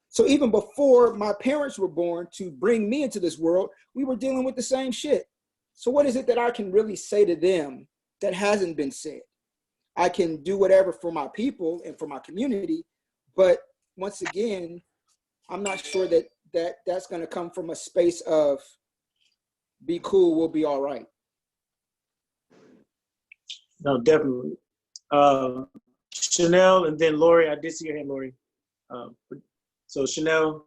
So even before my parents were born to bring me into this world, we were dealing with the same shit. So what is it that I can really say to them that hasn't been said? I can do whatever for my people and for my community, but once again, I'm not sure that's going to come from a space of be cool, we'll be all right. No, definitely. Chanel and then Lori. I did see your hand, Lori. So Chanel.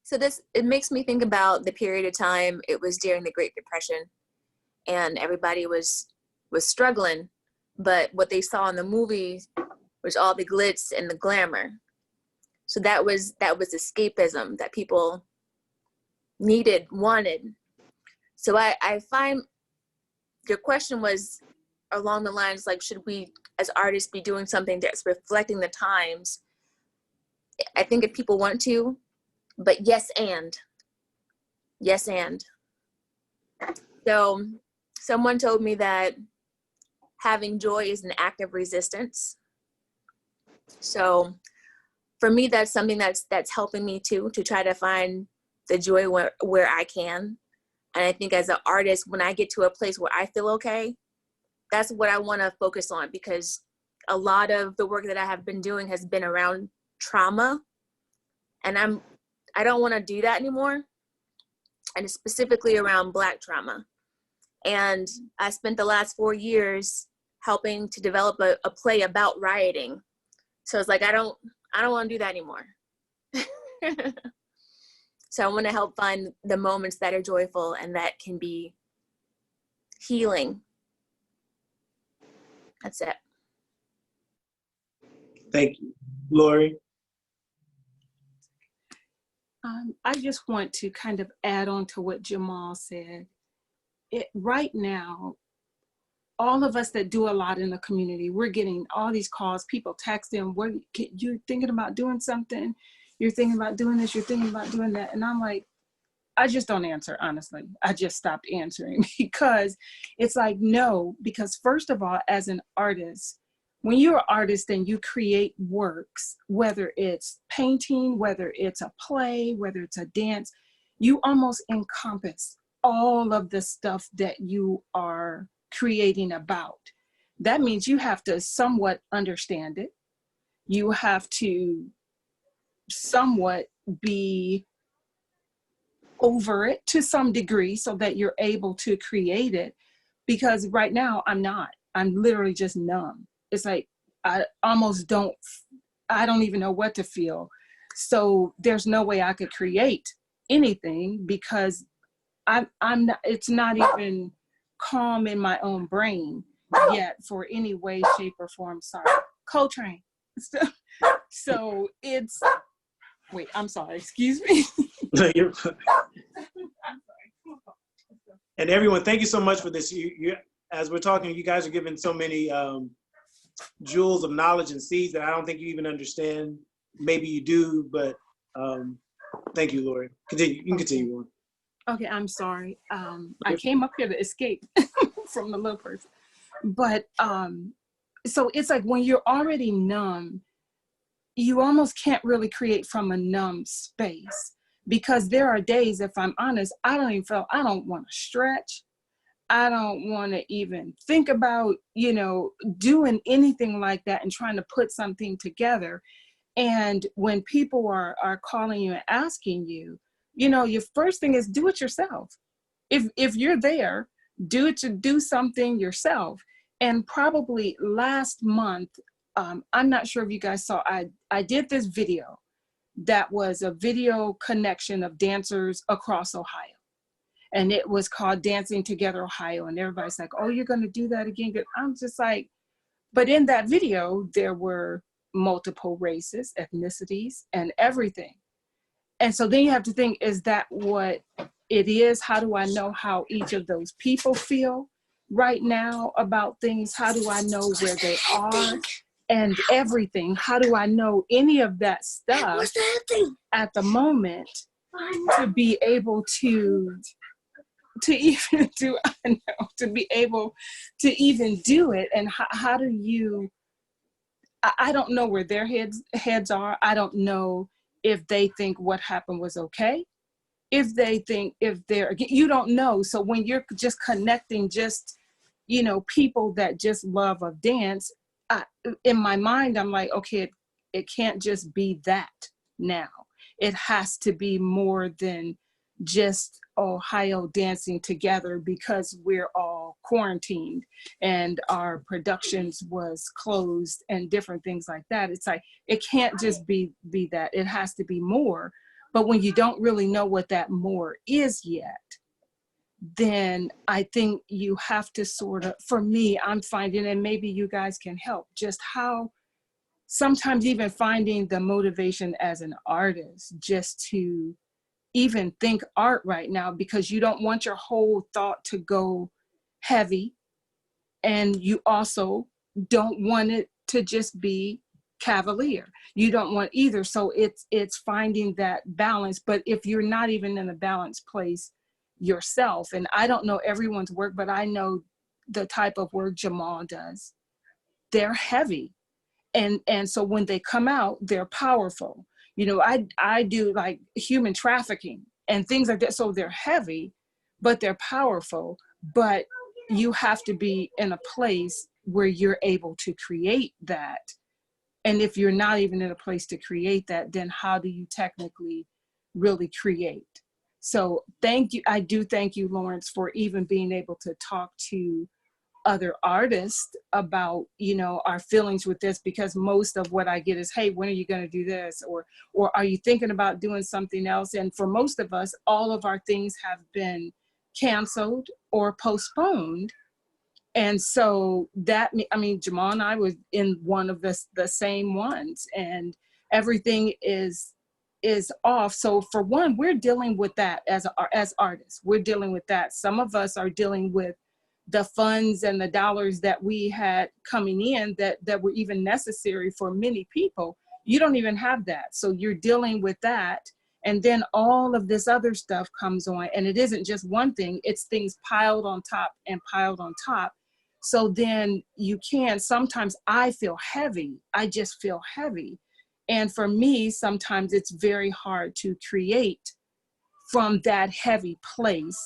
So it makes me think about the period of time. It was during the Great Depression, and everybody was struggling, but what they saw in the movies was all the glitz and the glamour. So that was escapism that people needed, wanted. So I find your question was along the lines like, should we as artists be doing something that's reflecting the times? I think if people want to, but yes and. So someone told me that having joy is an act of resistance. So for me, that's something that's helping me too, to try to find the joy where I can. And I think as an artist, when I get to a place where I feel okay, that's what I want to focus on, because a lot of the work that I have been doing has been around trauma, and I don't want to do that anymore. And it's specifically around Black trauma. And I spent the last 4 years helping to develop a play about rioting. So it's like, I don't want to do that anymore. So I want to help find the moments that are joyful and that can be healing. That's it. Thank you. Lori? I just want to kind of add on to what Jamal said. Right now, all of us that do a lot in the community, we're getting all these calls, people texting, you're thinking about doing something, you're thinking about doing this, you're thinking about doing that. And I'm like, I just don't answer, honestly. I just stopped answering because it's like, no, because first of all, as an artist, when you're an artist and you create works, whether it's painting, whether it's a play, whether it's a dance, you almost encompass all of the stuff that you are creating about. That means you have to somewhat understand it. You have to somewhat be over it to some degree so that you're able to create it. Because right now I'm literally just numb. It's like, I don't even know what to feel. So there's no way I could create anything because it's not even calm in my own brain yet for any way, shape, or form. Sorry, Coltrane. So it's, wait, I'm sorry, excuse me. And everyone, thank you so much for this. You, as we're talking, you guys are giving so many jewels of knowledge and seeds that I don't think you even understand. Maybe you do, but thank you, Lori. Continue. You can continue on. Okay, I'm sorry. I came up here to escape from the little person. But so it's like when you're already numb, you almost can't really create from a numb space, because there are days, if I'm honest, I don't want to stretch. I don't want to even think about, doing anything like that and trying to put something together. And when people are calling you and asking you, your first thing is do it yourself. If you're there, do something yourself. And probably last month, I'm not sure if you guys saw, I did this video that was a video connection of dancers across Ohio. And it was called Dancing Together Ohio. And everybody's like, oh, you're going to do that again? I'm just like, but in that video, there were multiple races, ethnicities, and everything. And so then you have to think, is that what it is? How do I know how each of those people feel right now about things? How do I know where they are and everything? How do I know any of that stuff at the moment to be able to to even do, I know, to be able to even do it. And how do you, I don't know where their heads are. I don't know if they think what happened was okay. If they think, you don't know. So when you're just connecting just, people that just love a dance, in my mind, I'm like, okay, it can't just be that now. It has to be more than just Ohio dancing together because we're all quarantined and our productions was closed and different things like that. It's like, it can't just be that. It has to be more. But when you don't really know what that more is yet, then I think you have to sort of, for me, I'm finding, and maybe you guys can help, just how sometimes even finding the motivation as an artist just to even think art right now, because you don't want your whole thought to go heavy, and you also don't want it to just be cavalier. You don't want either. So it's finding that balance. But if you're not even in a balanced place yourself, and I don't know everyone's work, but I know the type of work Jamal does, they're heavy. And so when they come out, they're powerful. I do like human trafficking and things like that. So they're heavy, but they're powerful. But you have to be in a place where you're able to create that. And if you're not even in a place to create that, then how do you technically really create? So thank you. I do thank you, Lawrence, for even being able to talk to other artists about, our feelings with this, because most of what I get is, hey, when are you going to do this? Or are you thinking about doing something else? And for most of us, all of our things have been canceled or postponed. And so Jamal and I was in one of the same ones, and everything is off. So for one, we're dealing with that as artists. We're dealing with that. Some of us are dealing with the funds and the dollars that we had coming in that were even necessary for many people. You don't even have that. So you're dealing with that. And then all of this other stuff comes on, and it isn't just one thing, it's things piled on top and piled on top. So then sometimes I feel heavy. I just feel heavy. And for me, sometimes it's very hard to create from that heavy place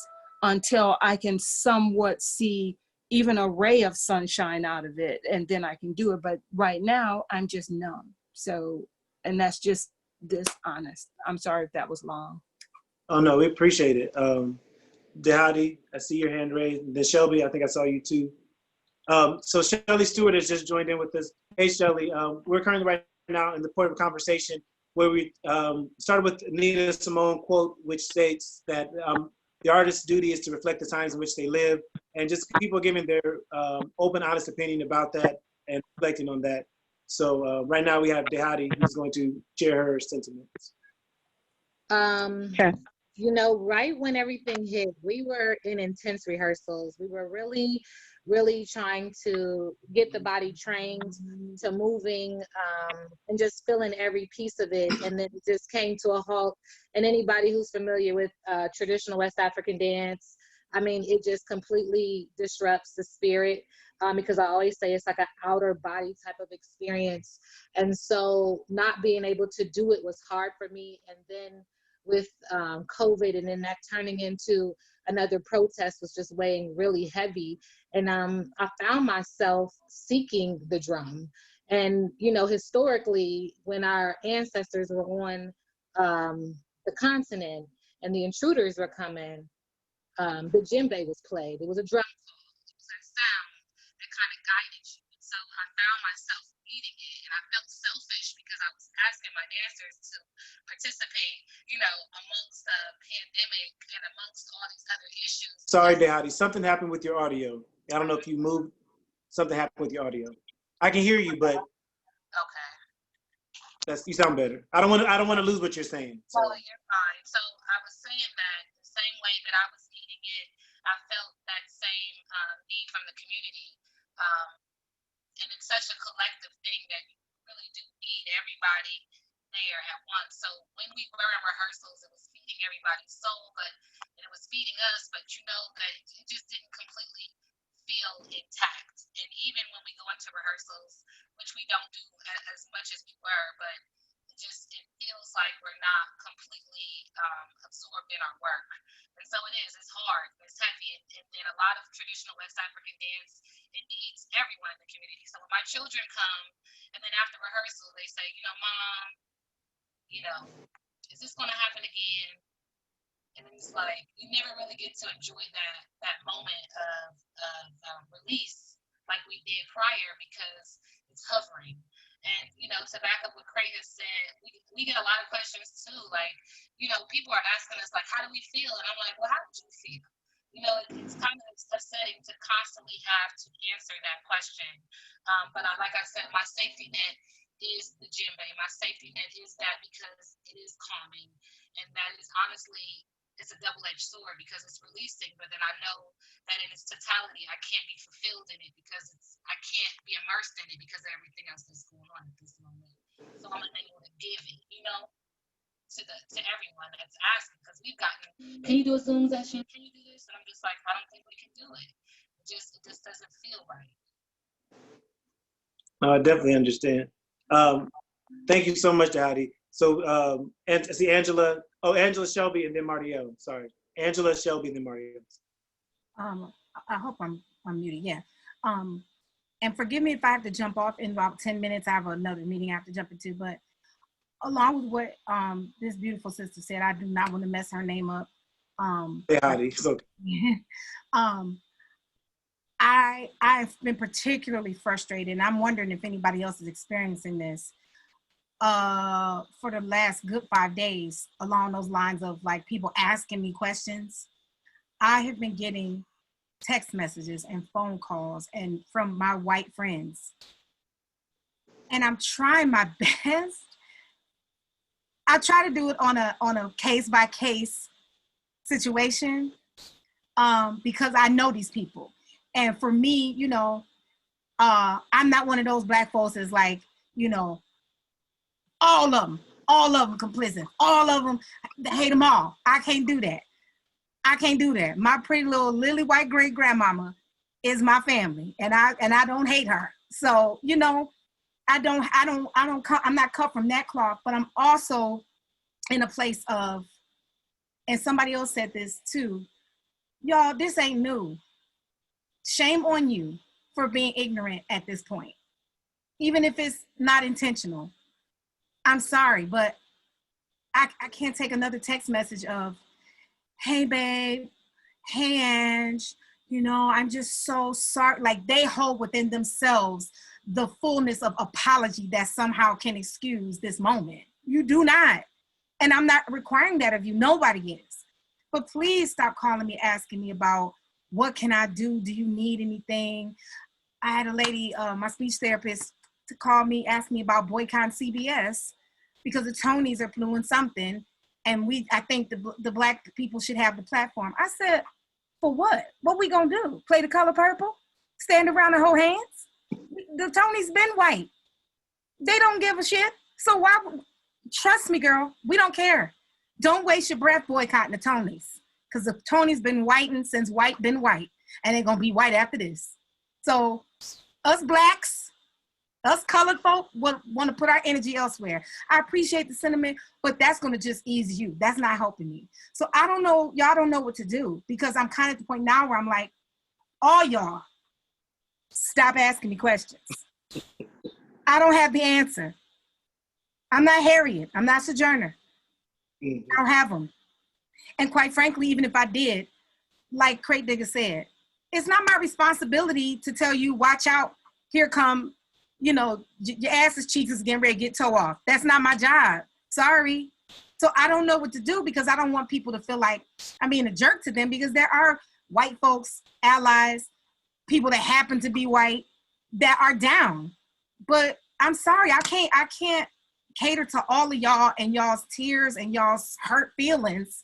until I can somewhat see even a ray of sunshine out of it, and then I can do it. But right now, I'm just numb. So, and that's just this honest. I'm sorry if that was long. Oh, no, we appreciate it. Dehadi, I see your hand raised. And then Shelby, I think I saw you too. So Shelly Stewart has just joined in with us. Hey, Shelly, we're currently right now in the point of conversation where we started with Nina Simone quote, which states that the artist's duty is to reflect the times in which they live, and just people giving their open, honest opinion about that and reflecting on that. So right now we have Dehadi, who's going to share her sentiments. Okay. Right when everything hit, we were in intense rehearsals. We were really, really trying to get the body trained to moving and just feeling every piece of it. And then it just came to a halt. And anybody who's familiar with traditional West African dance, it just completely disrupts the spirit because I always say it's like an outer body type of experience. And so not being able to do it was hard for me. And then with COVID, and then that turning into another protest was just weighing really heavy. And I found myself seeking the drum. And, historically, when our ancestors were on the continent and the intruders were coming, the djembe was played. It was a drum call. It was that sound that kind of guided you. And so I found myself eating it, and I felt selfish because I was asking my dancers to participate, amongst the pandemic and amongst all these other issues. Sorry, Dehadi, something happened with your audio. I don't know if you moved, something happened with your audio. I can hear you, but okay, you sound better. I don't want to lose what you're saying. So. Well, you're fine. So I was saying that the same way that I was eating it, I felt that same need from the community. And it's such a collective thing that you really do need everybody there at once. So when we were in rehearsals, it was feeding everybody's soul, but it it was feeding us, but you know that it just didn't completely feel intact. And even when we go into rehearsals, which we don't do as much as we were, but it feels like we're not completely absorbed in our work. And so it's hard, it's heavy. And then a lot of traditional West African dance, it needs everyone in the community. So when my children come, and then after rehearsal, they say, you know, Mom, you know, is this going to happen again? And it's like, you never really get to enjoy that moment of release like we did prior because it's hovering. And, you know, to back up what Craig has said, we get a lot of questions too. Like, you know, people are asking us, like, how do we feel? And I'm like, well, how did you feel? You know, it's kind of upsetting to constantly have to answer that question. But like I said, my safety net is the djembe. My safety net is that because it is calming. And that is honestly, it's a double-edged sword because it's releasing, but then I know that in its totality, I can't be fulfilled in it because I can't be immersed in it because of everything else that's going on at this moment. So I'm unable to give it, you know, to everyone that's asking because we've gotten, can you do a Zoom session? Can you do this? And I'm just like, I don't think we can do it. It just doesn't feel right. No, I definitely understand. Thank you so much, Heidi. So, and see Angela. Oh, Angela Shelby and then Martiel. Sorry, Angela Shelby and then Martiel. I hope I'm muted. Yeah. And forgive me if I have to jump off in about 10 minutes. I have another meeting I have to jump into. But along with what this beautiful sister said, I do not want to mess her name up. Hey, Heidi. It's okay. I've been particularly frustrated, and I'm wondering if anybody else is experiencing this. For the last good 5 days along those lines of like people asking me questions. I have been getting text messages and phone calls and from my white friends. And I'm trying my best. I try to do it on a case by case situation because I know these people. And for me, you know, I'm not one of those black folks that's like, you know, all of them complicit. All of them, hate them all. I can't do that. I can't do that. My pretty little lily white great grandmama is my family, and I don't hate her. So you know, I'm not cut from that cloth. But I'm also in a place of, and somebody else said this too, y'all. This ain't new. Shame on you for being ignorant at this point, even if it's not intentional. I'm sorry, but I can't take another text message of, hey, babe, hey, Ange, you know, I'm just so sorry. Like they hold within themselves the fullness of apology that somehow can excuse this moment. You do not. And I'm not requiring that of you. Nobody is. But please stop calling me, asking me about what can I do? Do you need anything? I had a lady, my speech therapist, to call me, ask me about boycotting CBS because the Tonys are doing something, and I think the black people should have the platform. I said, for what? What we gonna do? Play The Color Purple? Stand around and hold hands? The Tonys been white. They don't give a shit. So why? Trust me, girl. We don't care. Don't waste your breath boycotting the Tonys, because the Tonys been whiting since white been white, and they're gonna be white after this. So us blacks, us colored folk want to put our energy elsewhere. I appreciate the sentiment, but that's going to just ease you. That's not helping me. So I don't know. Y'all don't know what to do because I'm kind of at the point now where I'm like, all y'all, stop asking me questions. I don't have the answer. I'm not Harriet. I'm not Sojourner. I don't have them. And quite frankly, even if I did, like Crate Digger said, it's not my responsibility to tell you, watch out, here come, you know, your ass's cheeks is getting ready to get toe off. That's not my job. Sorry. So I don't know what to do because I don't want people to feel like I'm being a jerk to them, because there are white folks, allies, people that happen to be white that are down. But I'm sorry, I can't cater to all of y'all and y'all's tears and y'all's hurt feelings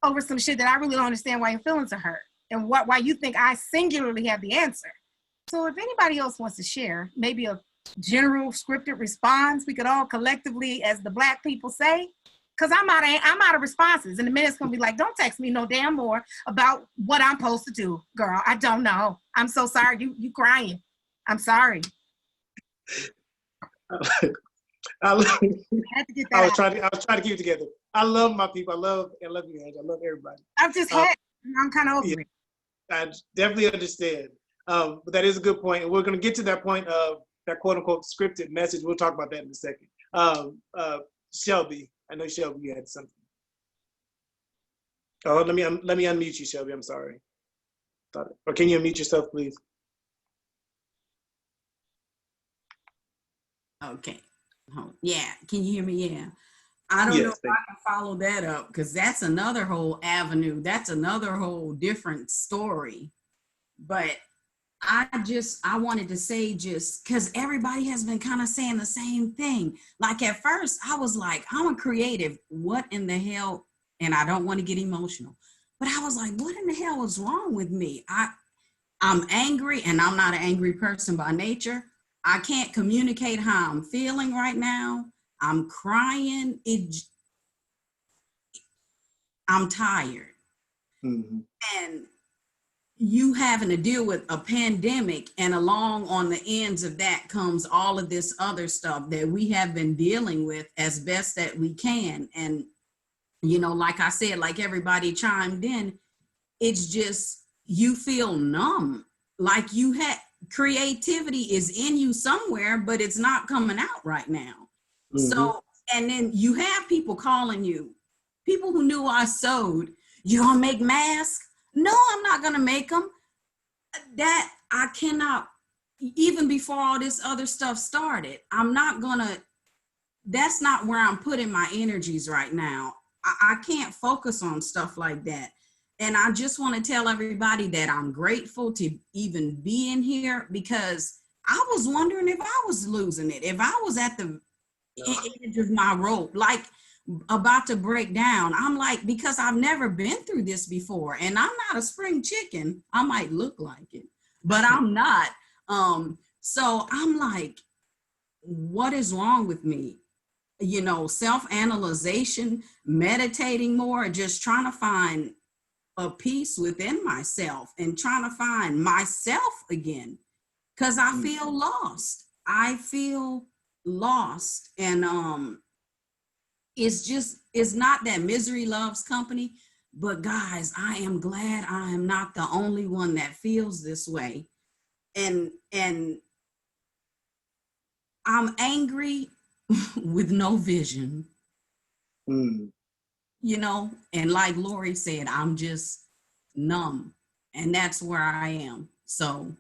over some shit that I really don't understand why your feelings are hurt and why you think I singularly have the answer. So if anybody else wants to share, maybe a general scripted response, we could all collectively, as the black people say, Cause I'm out of responses. And the minute's gonna be like, don't text me no damn more about what I'm supposed to do, girl. I don't know. I'm so sorry. You crying. I'm sorry. I was had to get that out. trying to keep it together. I love my people. I love you, Ange. I love everybody. I'm kind of over it. I definitely understand. But that is a good point. And we're going to get to that point of that quote unquote scripted message. We'll talk about that in a second. Shelby, I know Shelby, you had something. Oh, let me unmute you, Shelby. I'm sorry. Or can you unmute yourself, please? Okay. Yeah. Can you hear me? Yeah. I don't know if I can follow that up because that's another whole avenue. That's another whole different story. But I wanted to say, just because everybody has been kind of saying the same thing. Like at first I was like, I'm a creative. What in the hell? And I don't want to get emotional, but I was like, what in the hell is wrong with me? I'm angry, and I'm not an angry person by nature. I can't communicate how I'm feeling right now. I'm crying. I'm tired. Mm-hmm. And you having to deal with a pandemic, and along on the ends of that comes all of this other stuff that we have been dealing with as best that we can. And, you know, like I said, like everybody chimed in, it's just, you feel numb. Like you had creativity is in you somewhere, but it's not coming out right now. Mm-hmm. So, and then you have people calling you, people who knew I sewed, you gonna make masks? No, I'm not gonna make them. That I cannot, even before all this other stuff started, I'm not gonna, that's not where I'm putting my energies right now. I can't focus on stuff like that. And I just want to tell everybody that I'm grateful to even be in here, because I was wondering if I was losing it, if I was at the edge of my rope, like about to break down. I'm like, because I've never been through this before, and I'm not a spring chicken. I might look like it, but I'm not. So I'm like, what is wrong with me? You know, self-analyzation, meditating more, just trying to find a peace within myself and trying to find myself again, because I feel lost. I feel lost. And it's not that misery loves company, but guys, I am glad I am not the only one that feels this way. And I'm angry with no vision. You know, and like Lori said, I'm just numb, and that's where I am. So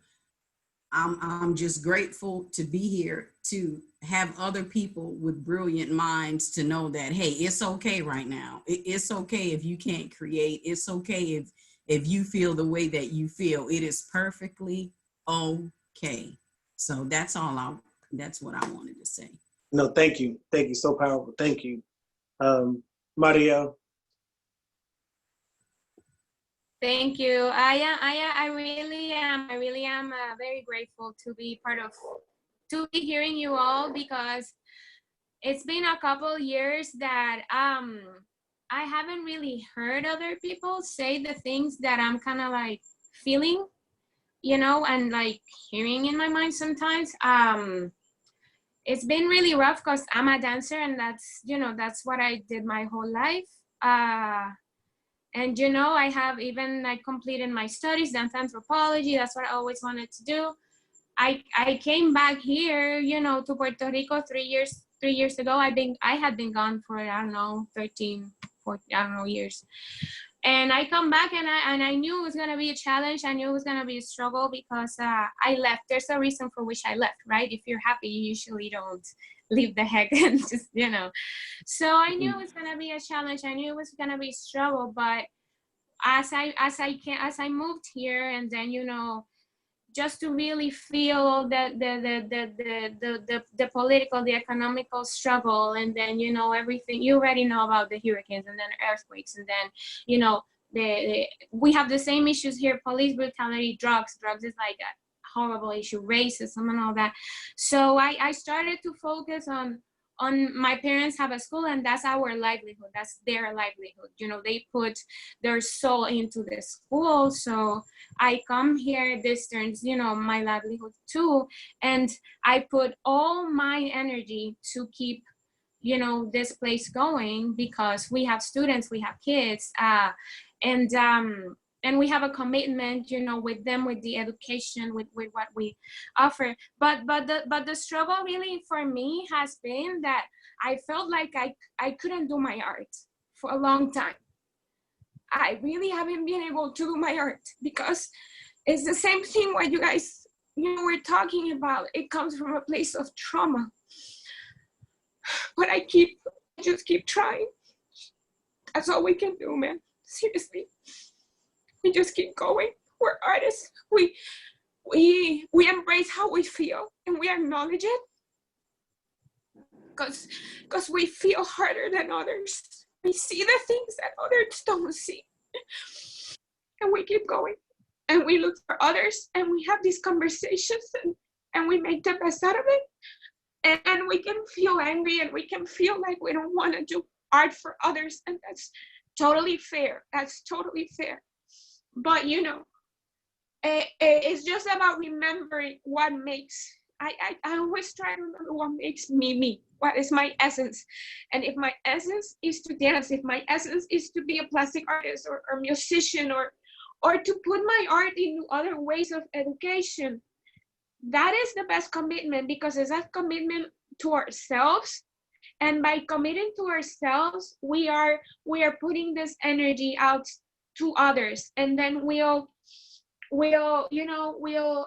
I'm just grateful to be here, to have other people with brilliant minds to know that, hey, it's okay right now. It's okay if you can't create. It's okay if you feel the way that you feel. It is perfectly okay. So that's what I wanted to say. No, thank you. Thank you. So powerful. Thank you. Mario. Thank you. I really am very grateful to be hearing you all, because it's been a couple years that I haven't really heard other people say the things that I'm kind of like feeling, you know, and like hearing in my mind sometimes. It's been really rough because I'm a dancer, and that's, you know, that's what I did my whole life. And, you know, I have even like completed my studies, dance anthropology. That's what I always wanted to do. I came back here, you know, to Puerto Rico 3 years ago. I had been gone for, I don't know, 13, 14, I don't know, years. And I come back, and I knew it was going to be a challenge. I knew it was going to be a struggle, because I left. There's a reason for which I left, right? If you're happy, you usually don't leave the heck and just, you know. So I knew it was going to be a challenge. I knew it was going to be a struggle. But as I moved here, and then, you know, just to really feel the political, the economical struggle, and then, you know, everything you already know about the hurricanes, and then earthquakes, and then, you know, we have the same issues here: police brutality, drugs is like a horrible issue, racism and all that. So I started to focus on my parents have a school, and that's our livelihood. That's their livelihood. You know, they put their soul into the school. So I come here, this turns, you know, my livelihood too. And I put all my energy to keep, you know, this place going, because we have students, we have kids, and we have a commitment, you know, with them, with the education, with what we offer. But the struggle really for me has been that I felt like I couldn't do my art for a long time. I really haven't been able to do my art because it's the same thing what you guys, you know, we're talking about. It comes from a place of trauma. But I just keep trying. That's all we can do, man. Seriously. We just keep going. We're artists. We embrace how we feel and we acknowledge it. Because we feel harder than others. We see the things that others don't see. And we keep going. And we look for others and we have these conversations and we make the best out of it. And we can feel angry and we can feel like we don't want to do art for others. And that's totally fair. That's totally fair. But, you know, it's just about remembering what makes, I always try to remember what makes me me. What is my essence? And if my essence is to dance, if my essence is to be a plastic artist or musician or to put my art into other ways of education, that is the best commitment, because it's a commitment to ourselves. And by committing to ourselves, we are putting this energy out to others. And then we'll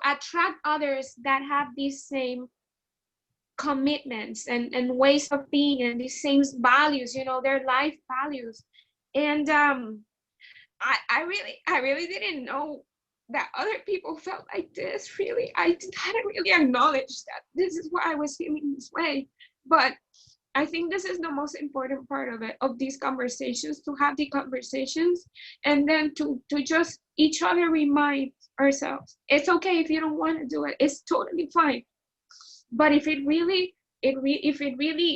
attract others that have these same commitments and ways of being and these same values, you know, their life values. And I really didn't know that other people felt like this. Really, I hadn't really acknowledged that this is why I was feeling this way. But I think this is the most important part of it, of these conversations, to have the conversations and then to just each other remind ourselves, it's okay if you don't want to do it. It's totally fine. But if it really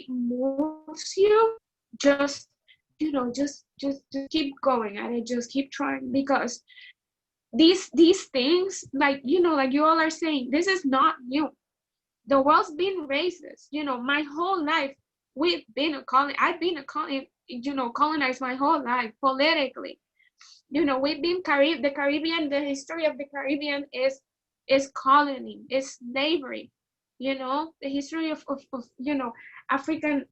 moves you, just, you know, just keep going at it. Just keep trying, because these things, like, you know, like you all are saying, this is not new. The world's been racist, you know, my whole life. I've been colonized my whole life politically. You know, we've been the Caribbean, the history of the Caribbean is colony, is slavery. You know, the history of you know, African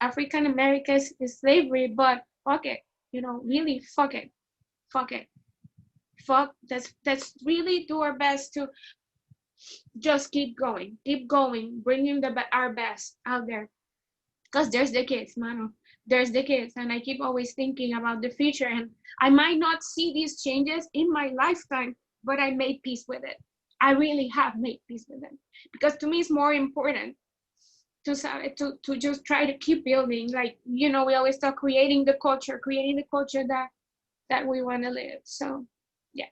Americans is slavery. But fuck it, you know, really fuck it. Let's really do our best to just keep going, bringing our best out there. Because there's the kids, mano. There's the kids. And I keep always thinking about the future. And I might not see these changes in my lifetime, but I made peace with it. I really have made peace with it. Because to me, it's more important to just try to keep building. Like, you know, we always talk creating the culture that we want to live. So, yeah.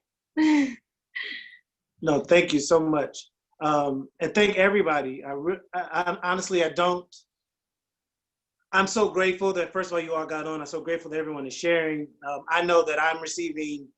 No, thank you so much. And thank everybody. I honestly, I'm so grateful that, first of all, you all got on. I'm so grateful that everyone is sharing. I know that I'm receiving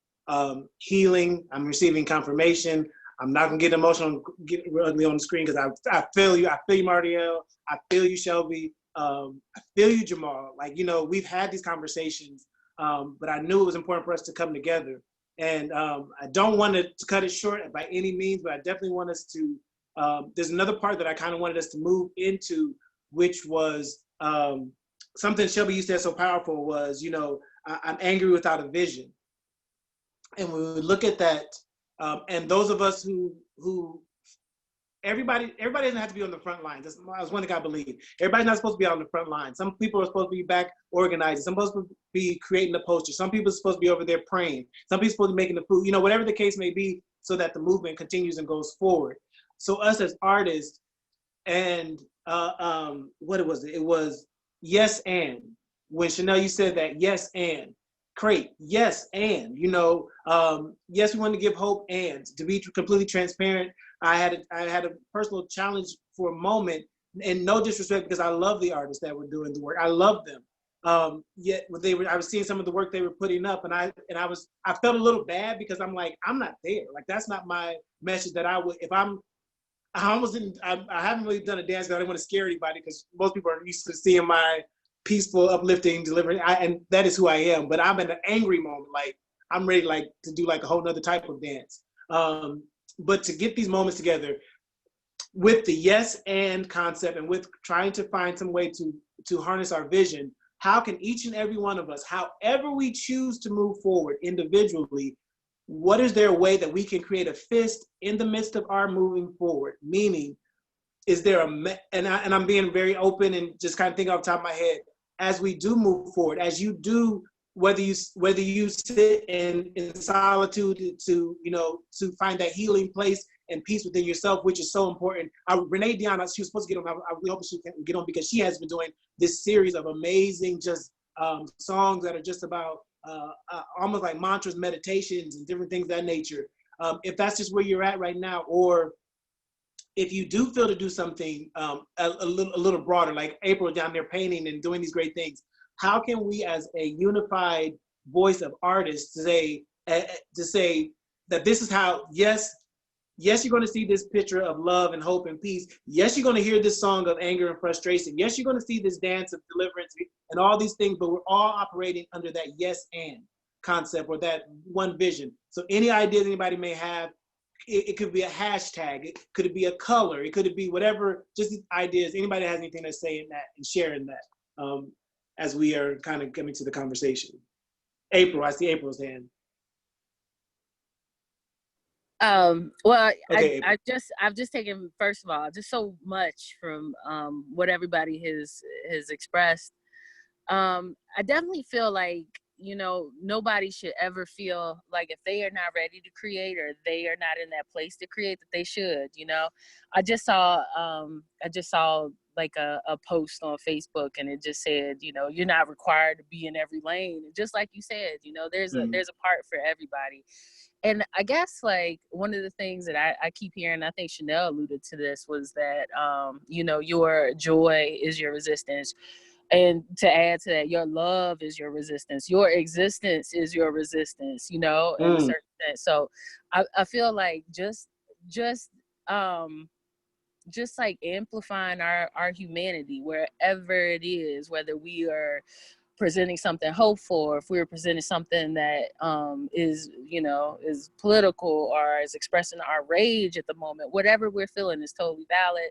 healing. I'm receiving confirmation. I'm not gonna get emotional, get ugly on the screen, because I feel you. I feel you, Martiel. I feel you, Shelby. I feel you, Jamal. Like, you know, we've had these conversations, but I knew it was important for us to come together. And I don't want to cut it short by any means, but I definitely want us to, there's another part that I kind of wanted us to move into, which was something Shelby, you said so powerful, was, you know, I'm angry without a vision. And when we look at that, and those of us who everybody doesn't have to be on the front lines. That's one thing I believe. Everybody's not supposed to be on the front line. Some people are supposed to be back organizing. Some supposed to be creating the poster. Some people are supposed to be over there praying. Some people are supposed to be making the food, you know, whatever the case may be, so that the movement continues and goes forward. So us as artists, and what was it? It was yes and. When Chanel, you said that yes and. Great, yes and. You know, yes, we want to give hope, and to be completely transparent, I had a personal challenge for a moment and no disrespect, because I love the artists that were doing the work. I love them. Yet I was seeing some of the work they were putting up, and I felt a little bad because I'm like, I'm not there. Like, that's not my message that I would, if I'm, I almost didn't, I haven't really done a dance because I didn't want to scare anybody, because most people are used to seeing my peaceful, uplifting delivery, and that is who I am. But I'm in an angry moment, like I'm ready, like to do like a whole nother type of dance. But to get these moments together with the yes and concept, and with trying to find some way to harness our vision, how can each and every one of us, however we choose to move forward individually, what is there a way that we can create a fist in the midst of our moving forward? Meaning, is there and I'm being very open and just kind of thinking off the top of my head, as we do move forward, as you do, whether you sit in solitude to find that healing place and peace within yourself, which is so important. Renee Dion, she was supposed to get on. I really hope she can get on, because she has been doing this series of amazing songs that are just about almost like mantras, meditations, and different things of that nature. If that's just where you're at right now, or if you do feel to do something a little broader, like April down there painting and doing these great things, how can we as a unified voice of artists say that this is how, yes, you're going to see this picture of love and hope and peace. Yes, you're going to hear this song of anger and frustration. Yes, you're going to see this dance of deliverance and all these things, but we're all operating under that yes and concept, or that one vision. So any ideas anybody may have, it could be a hashtag, it could be a color, it could be whatever, just ideas. Anybody has anything to say in that and sharing that as we are kind of coming to the conversation. April, I see April's hand. Well, okay, I've just taken, first of all, just so much from what everybody has expressed. I definitely feel like, nobody should ever feel like if they are not ready to create, or they are not in that place to create, that they should. I just saw like a post on Facebook, and it just said, you're not required to be in every lane. And just like you said, there's a part for everybody. And I guess like one of the things that I keep hearing, I think Chanel alluded to this, was that, your joy is your resistance. And to add to that, your love is your resistance. Your existence is your resistance, in a certain sense. So I feel like just like amplifying our humanity wherever it is, whether we are presenting something hopeful, or if we're presenting something that is political, or is expressing our rage at the moment, whatever we're feeling is totally valid.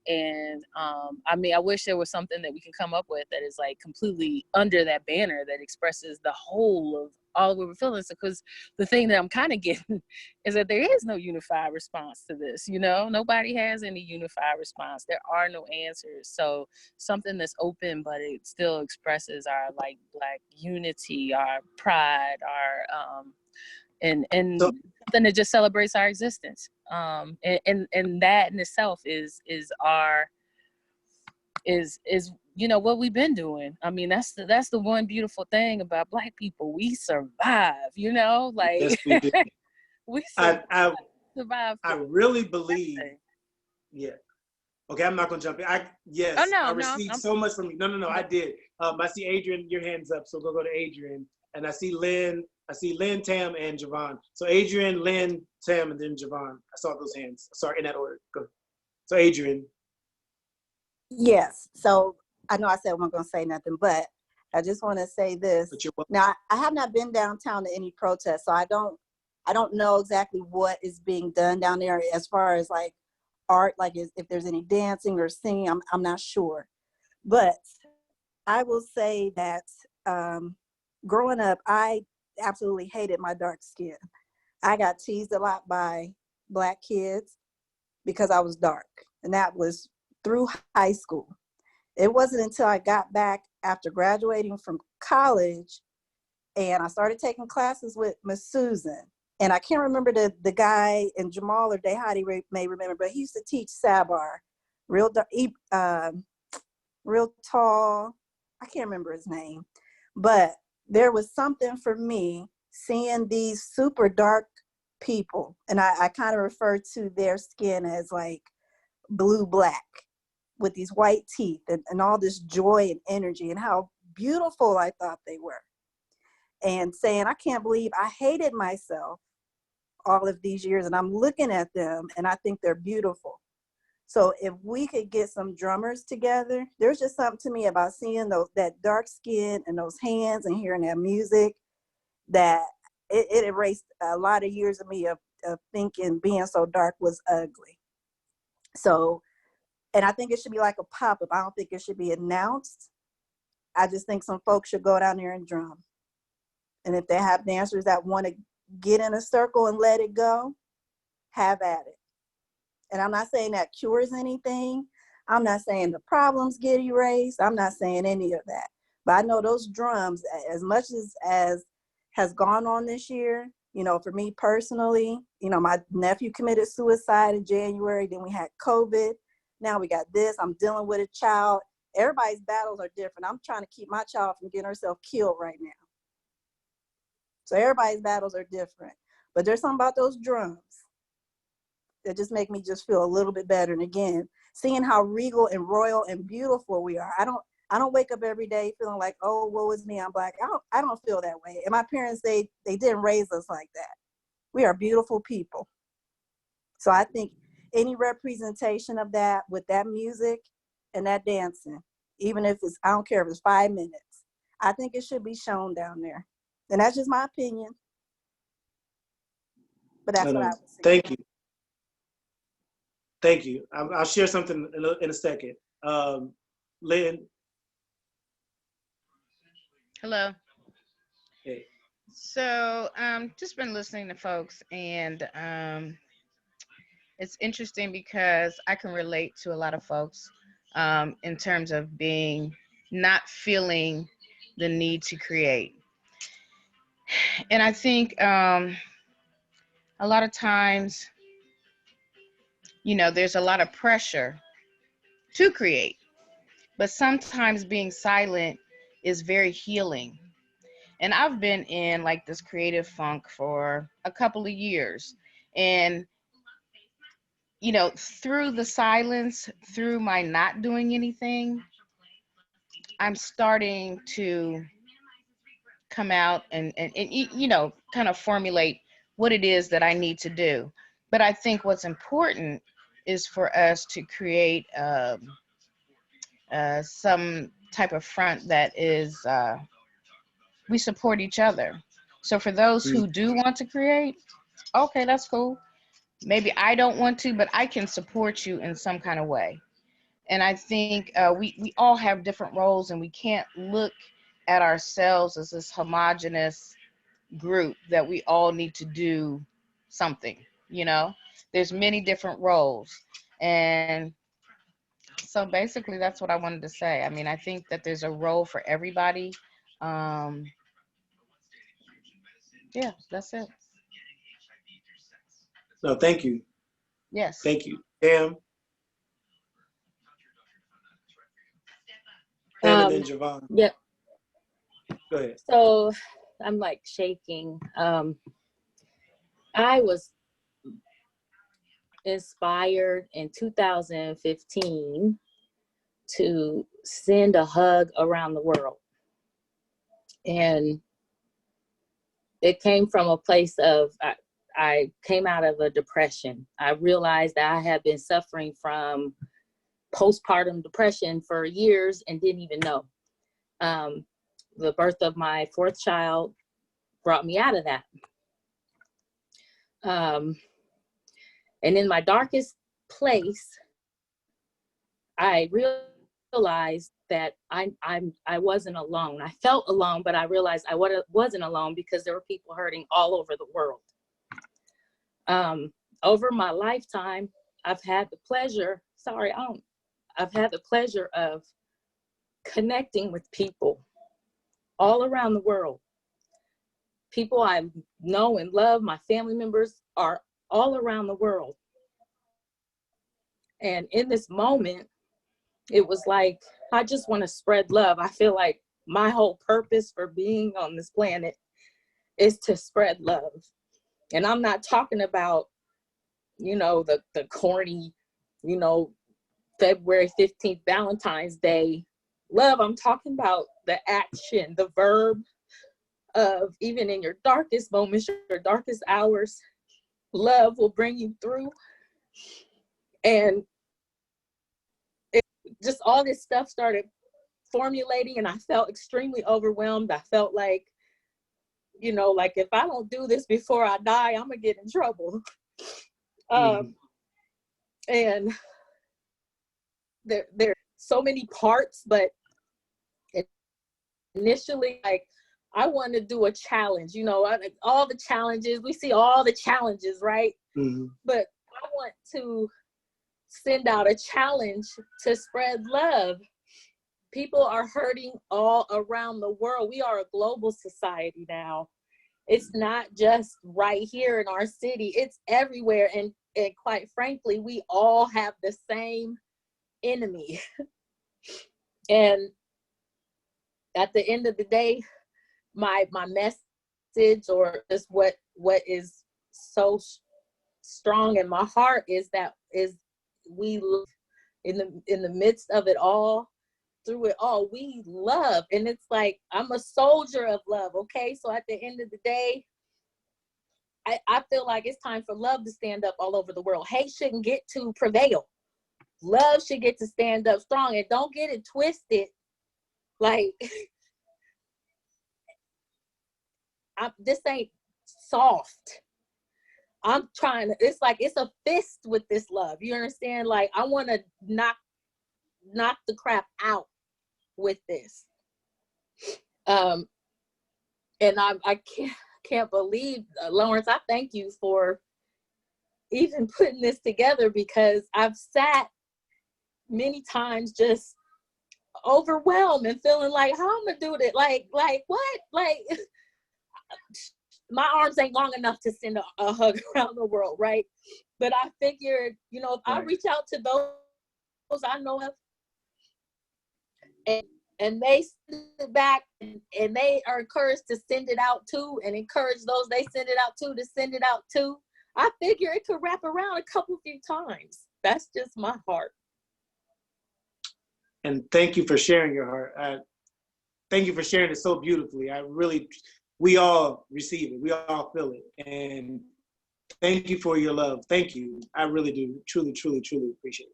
And I wish there was something that we can come up with that is like completely under that banner, that expresses the whole of all we were feeling. So, because the thing that I'm kind of getting is that there is no unified response to this. Nobody has any unified response. There are no answers. So something that's open, but it still expresses our like Black unity, our pride, our and something that just celebrates our existence. And that in itself is what we've been doing. I mean, that's the one beautiful thing about Black people. We survive, like yes, we do. we survive. I really believe, yeah. Okay, I'm not gonna jump in. I received so much from you. No, I did. I see Adrian, your hand's up, so go to Adrian. And I see Lynn, Tam, and Javon. So Adrian, Lynn, Tam, and then Javon. I saw those hands. Sorry, in that order. Go. So Adrian. Yes. So I know I said I wasn't going to say nothing, but I just want to say this. Now, I have not been downtown to any protests, so I don't know exactly what is being done down there as far as like art, like if there's any dancing or singing. I'm not sure. But I will say that growing up, I absolutely hated my dark skin. I got teased a lot by Black kids because I was dark, and that was through high school. It wasn't until I got back after graduating from college and I started taking classes with Miss Susan. And I can't remember the guy, and Jamal or Dehadi may remember, but he used to teach Sabar, real tall. I can't remember his name, but there was something for me seeing these super dark people. And I kind of refer to their skin as like blue black. with these white teeth and all this joy and energy and how beautiful I thought they were. And saying, I can't believe I hated myself all of these years and I'm looking at them and I think they're beautiful. So if we could get some drummers together, there's just something to me about seeing that dark skin and those hands and hearing that music that it erased a lot of years of me of thinking being so dark was ugly. So, and I think it should be like a pop-up. I don't think it should be announced. I just think some folks should go down there and drum. And if they have dancers that want to get in a circle and let it go, have at it. And I'm not saying that cures anything. I'm not saying the problems get erased. I'm not saying any of that. But I know those drums, as much as has gone on this year, you know, for me personally, you know, my nephew committed suicide in January. Then we had COVID. Now we got this. I'm dealing with a child. Everybody's battles are different. I'm trying to keep my child from getting herself killed right now. So everybody's battles are different. But there's something about those drums that just make me just feel a little bit better. And again, seeing how regal and royal and beautiful we are. I don't wake up every day feeling like, oh, woe is me, I'm Black. I don't feel that way. And my parents, they didn't raise us like that. We are beautiful people. So I think any representation of that with that music and that dancing, even if it's, I don't care if it's 5 minutes, I think it should be shown down there. And that's just my opinion. But that's what I would say. Thank you. Thank you. I'll share something in a second. Lynn. Hello. Hey. So just been listening to folks, and it's interesting because I can relate to a lot of folks in terms of not feeling the need to create. And I think a lot of times, you know, there's a lot of pressure to create, but sometimes being silent is very healing. And I've been in like this creative funk for a couple of years. And, you know, through the silence, through my not doing anything, I'm starting to come out and you know, kind of formulate what it is that I need to do. But I think what's important is for us to create some type of front that is, we support each other. So for those who do want to create, okay, that's cool. Maybe I don't want to, but I can support you in some kind of way. And I think we all have different roles, and we can't look at ourselves as this homogenous group that we all need to do something, you know? There's many different roles. And so basically that's what I wanted to say. I mean, I think that there's a role for everybody. Yeah, that's it. No, thank you. Yes. Thank you. Pam. Pam and then Javon. Yep. Go ahead. So I'm like shaking. I was inspired in 2015 to send a hug around the world. And it came from a place of, I came out of a depression. I realized that I had been suffering from postpartum depression for years and didn't even know. The birth of my fourth child brought me out of that. And in my darkest place, I realized that I wasn't alone. I felt alone, but I realized I wasn't alone because there were people hurting all over the world. Over my lifetime, I've had the pleasure of connecting with people all around the world. People I know and love, my family members are all around the world. And in this moment, it was like, I just want to spread love. I feel like my whole purpose for being on this planet is to spread love. And I'm not talking about, you know, the corny, you know, February 15th, Valentine's Day. Love, I'm talking about the action, the verb of even in your darkest moments, your darkest hours, love will bring you through. And it just all this stuff started formulating, and I felt extremely overwhelmed. I felt like, you know, like if I don't do this before I die, I'm gonna get in trouble. And there are so many parts, but initially, like, I want to do a challenge, you know, all the challenges, we see all the challenges, right? But I want to send out a challenge to spread love. People are hurting all around the world. We are a global society now. It's not just right here in our city, it's everywhere. And quite frankly, we all have the same enemy. And at the end of the day, my message, or just what is so strong in my heart, is we live in the midst of it all, through it all, we love. And it's like, I'm a soldier of love, okay? So at the end of the day, I feel like it's time for love to stand up all over the world. Hate shouldn't get to prevail. Love should get to stand up strong. And don't get it twisted. Like, this ain't soft. I'm trying to, it's like, it's a fist with this love. You understand? Like, I want to knock the crap out with this. And I can't believe, Lawrence, I thank you for even putting this together, because I've sat many times just overwhelmed and feeling like, how I'm gonna do that? Like what? Like, my arms ain't long enough to send a hug around the world, right? But I figured, you know, if I reach out to those I know of, and they send it back, and they are encouraged to send it out too, and encourage those they send it out to send it out too, I figure it could wrap around a few times. That's just my heart. And thank you for sharing your heart. Thank you for sharing it so beautifully. We all receive it. We all feel it. And thank you for your love. Thank you. I really do. Truly, truly, truly appreciate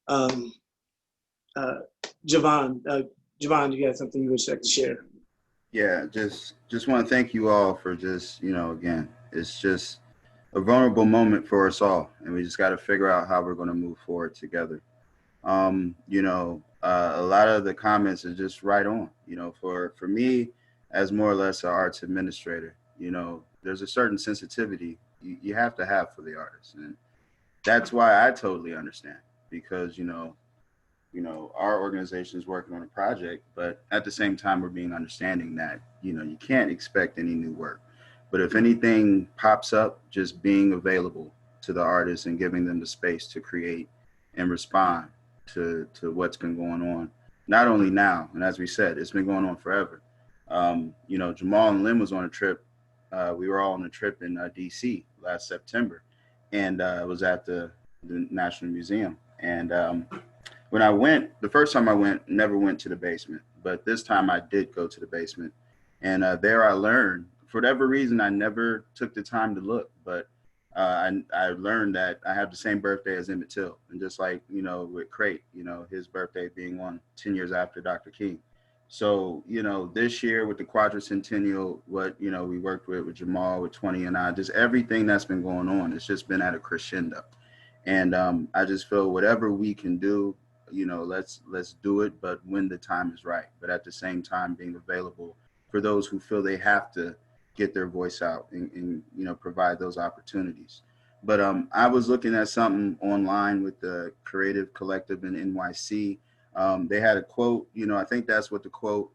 that. Javon, do you have something you would like to share? Yeah, just want to thank you all for just, you know, again, it's just a vulnerable moment for us all, and we just got to figure out how we're going to move forward together. You know, a lot of the comments are just right on. You know, for me, as more or less an arts administrator, you know, there's a certain sensitivity you have to have for the artists, and that's why I totally understand, because you know, our organization is working on a project, but at the same time, we're being understanding that, you know, you can't expect any new work. But if anything pops up, just being available to the artists and giving them the space to create and respond to what's been going on, not only now, and as we said, it's been going on forever. You know, Jamal and Lynn was on a trip. We were all on a trip in DC last September, and it was at the National Museum. And when I went, the first time I went, never went to the basement, but this time I did go to the basement. And there I learned, for whatever reason, I never took the time to look, but I learned that I have the same birthday as Emmett Till. And just like, you know, with Crate, you know, his birthday being on 10 years after Dr. King. So, you know, this year with the quadricentennial, what, you know, we worked with Jamal, with 20 and I, just everything that's been going on, it's just been at a crescendo. And I just feel whatever we can do, you know, let's do it, but when the time is right. But at the same time, being available for those who feel they have to get their voice out and you know, provide those opportunities. But I was looking at something online with the Creative Collective in NYC. They had a quote, you know, I think that's what the quote,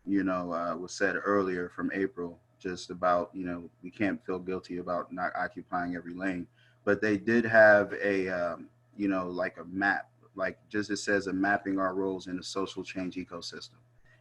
you know, was said earlier from April, just about, you know, we can't feel guilty about not occupying every lane. But they did have a, you know, like a map, like just it says a mapping our roles in a social change ecosystem.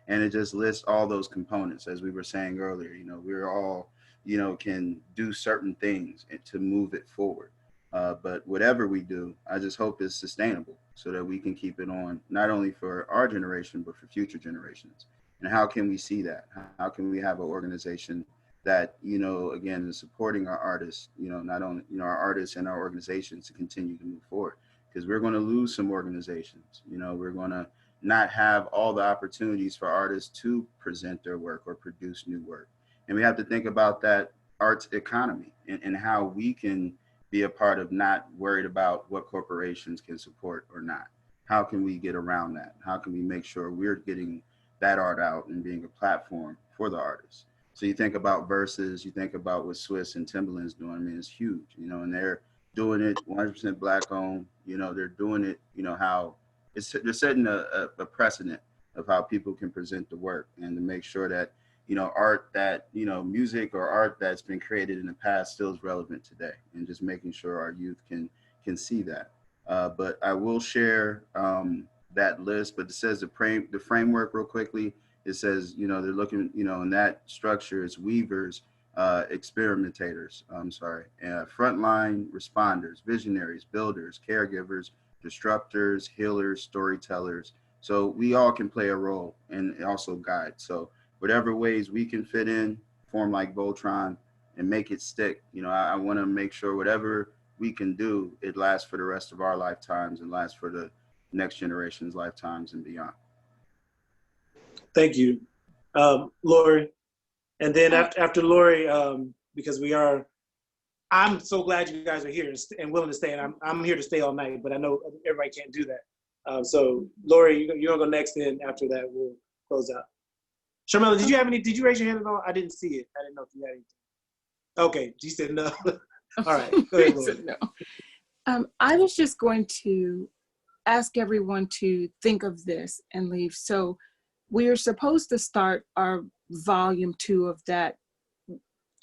And it just lists all those components, as we were saying earlier. You know, we're all, you know, can do certain things to move it forward. But whatever we do, I just hope it's sustainable so that we can keep it on, not only for our generation, but for future generations. And how can we see that? How can we have an organization that, again, is supporting our artists, not only, our artists and our organizations to continue to move forward? Because we're going to lose some organizations. We're going to not have all the opportunities for artists to present their work or produce new work. And we have to think about that arts economy and how we can be a part of not worried about what corporations can support or not. How can we get around that? How can we make sure we're getting that art out and being a platform for the artists? So you think about Versus, you think about what Swiss and Timbaland's doing. I mean, it's huge, and they're doing it 100% Black owned. They're doing it, how they're setting a precedent of how people can present the work and to make sure that, art that, music or art that's been created in the past still is relevant today, and just making sure our youth can see that. But I will share that list, but it says the framework real quickly. It says, they're looking, in that structure is weavers, experimentators, frontline responders, visionaries, builders, caregivers, disruptors, healers, storytellers. So we all can play a role and also guide. So whatever ways we can fit in, form like Voltron and make it stick. I want to make sure whatever we can do, it lasts for the rest of our lifetimes and lasts for the next generation's lifetimes and beyond. Thank you, Lori. And then after Lori, because I'm so glad you guys are here and willing to stay, and I'm here to stay all night, but I know everybody can't do that. So Lori, you're gonna go next, then after that, we'll close out. Sharmella, did you raise your hand at all? I didn't see it. I didn't know if you had anything. Okay, you said no. All right, go ahead, Lori. No. I was just going to ask everyone to think of this and leave. So we are supposed to start our volume 2 of that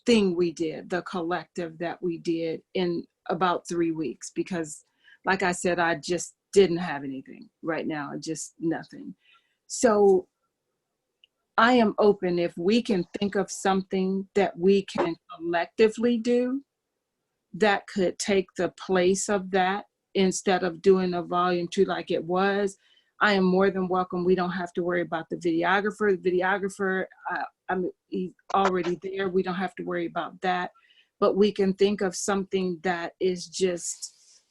thing we did, the collective that we did, in about 3 weeks, because like I said, I just didn't have anything right now, just nothing. So I am open if we can think of something that we can collectively do that could take the place of that instead of doing a volume 2 like it was. I am more than welcome. We don't have to worry about the videographer. The videographer, he's already there. We don't have to worry about that. But we can think of something that is just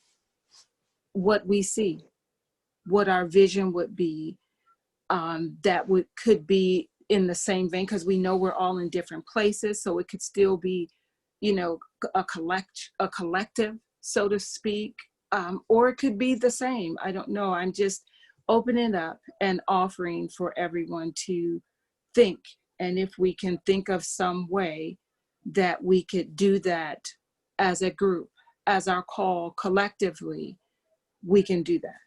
what we see, what our vision would be, that could be in the same vein, because we know we're all in different places. So it could still be, a collective, so to speak, or it could be the same. I don't know. I'm just opening up and offering for everyone to think. And if we can think of some way that we could do that as a group, as our call collectively, we can do that.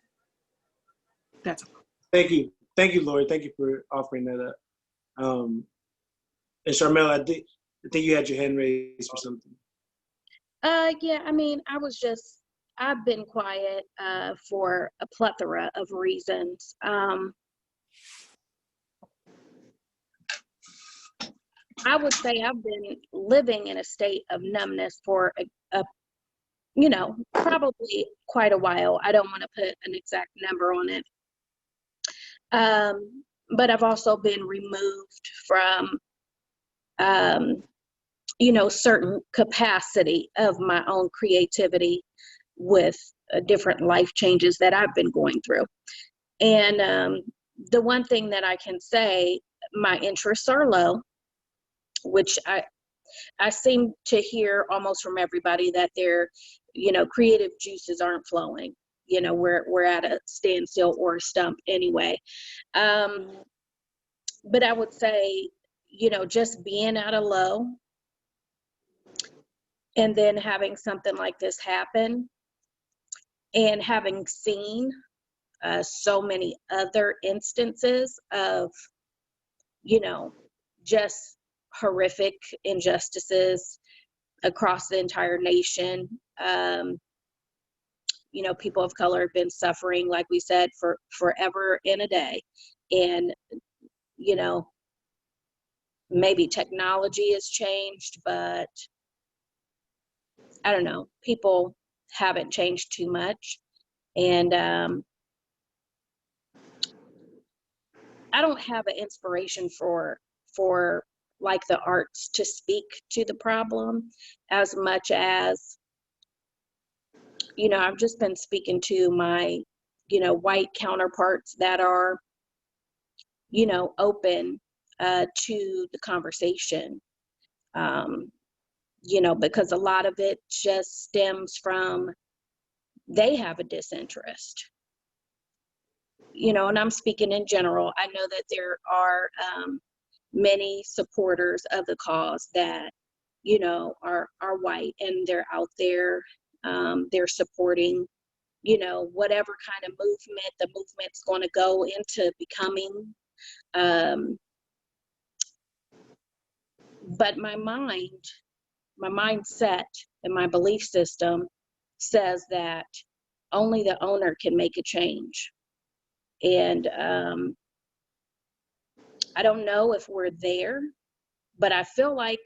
That's all. Thank you. Thank you, Lori. Thank you for offering that up. And Sharmella, I think you had your hand raised for something. Yeah, I've been quiet for a plethora of reasons. I would say I've been living in a state of numbness for probably quite a while. I don't want to put an exact number on it. But I've also been removed from, certain capacity of my own creativity with different life changes that I've been going through. And the one thing that I can say, my interests are low, which I seem to hear almost from everybody that their, creative juices aren't flowing. We're at a standstill or a stump anyway. But I would say, just being at a low and then having something like this happen and having seen so many other instances of, just horrific injustices across the entire nation. People of color have been suffering, like we said, for forever and a day. And, maybe technology has changed, but I don't know, people haven't changed too much. And I don't have an inspiration for like the arts to speak to the problem as much as, you know, I've just been speaking to my, you know, white counterparts that are, you know, open to the conversation. You know, because a lot of it just stems from they have a disinterest. You know, and I'm speaking in general. I know that there are many supporters of the cause that, you know, are white, and they're out there, they're supporting, you know, whatever kind of movement the movement's going to go into becoming. But my mindset and my belief system says that only the owner can make a change. And I don't know if we're there, but I feel like,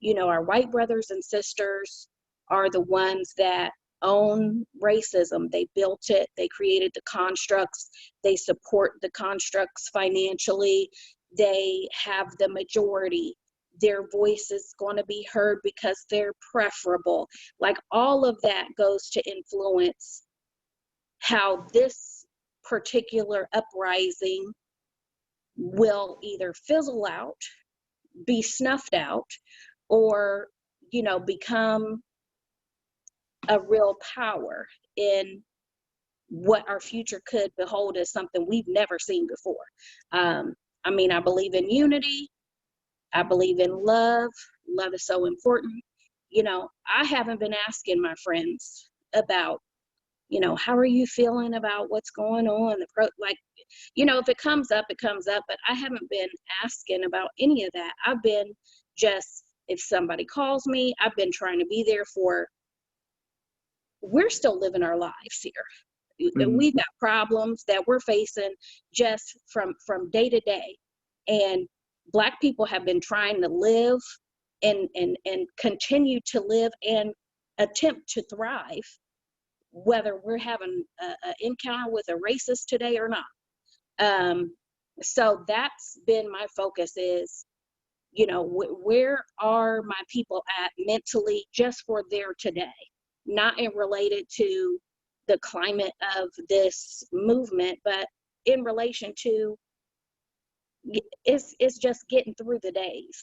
you know, our white brothers and sisters are the ones that own racism. They built it, they created the constructs, they support the constructs financially, they have the majority. Their voice is going to be heard because they're preferable. Like, all of that goes to influence how this particular uprising will either fizzle out, be snuffed out, or, you know, become a real power in what our future could behold as something we've never seen before. I mean, I believe in unity. I believe in love. Love is so important. You know, I haven't been asking my friends about, you know, how are you feeling about what's going on? Like, you know, if it comes up, it comes up, but I haven't been asking about any of that. I've been just, if somebody calls me, I've been trying to be there for, we're still living our lives here. Mhm. We've got problems that we're facing just from day to day. And Black people have been trying to live and continue to live and attempt to thrive, whether we're having an encounter with a racist today or not. So that's been my focus is, you know, where are my people at mentally just for their today, not in related to the climate of this movement, but in relation to it's just getting through the days.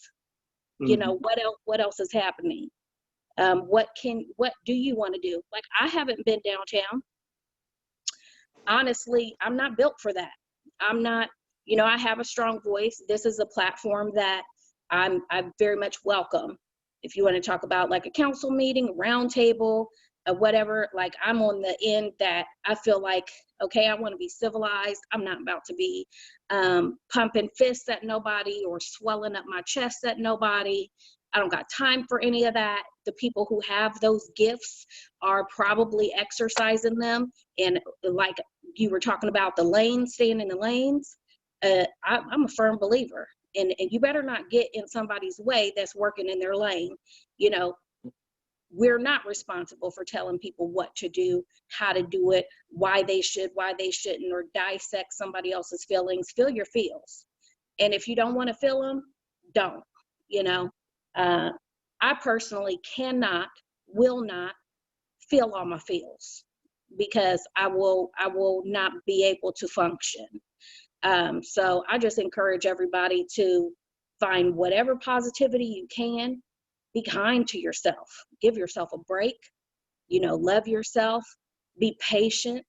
You know, what else is happening? What do you want to do? Like, I haven't been downtown. Honestly, I'm not built for that. I'm not, you know, I have a strong voice. This is a platform that I very much welcome. If you want to talk about like a council meeting, a round table, whatever, like, I'm on the end that I feel like, okay, I want to be civilized. I'm not about to be pumping fists at nobody or swelling up my chest at nobody. I don't got time for any of that. The people who have those gifts are probably exercising them. And like you were talking about the lanes, staying in the lanes, I'm a firm believer. And you better not get in somebody's way that's working in their lane. You know, we're not responsible for telling people what to do, how to do it, why they should, why they shouldn't, or dissect somebody else's feelings. Feel your feels. And if you don't want to feel them, don't, you know. I personally will not feel all my feels, because I will not be able to function. So I just encourage everybody to find whatever positivity you can. Be kind to yourself. Give yourself a break. You know, love yourself. Be patient.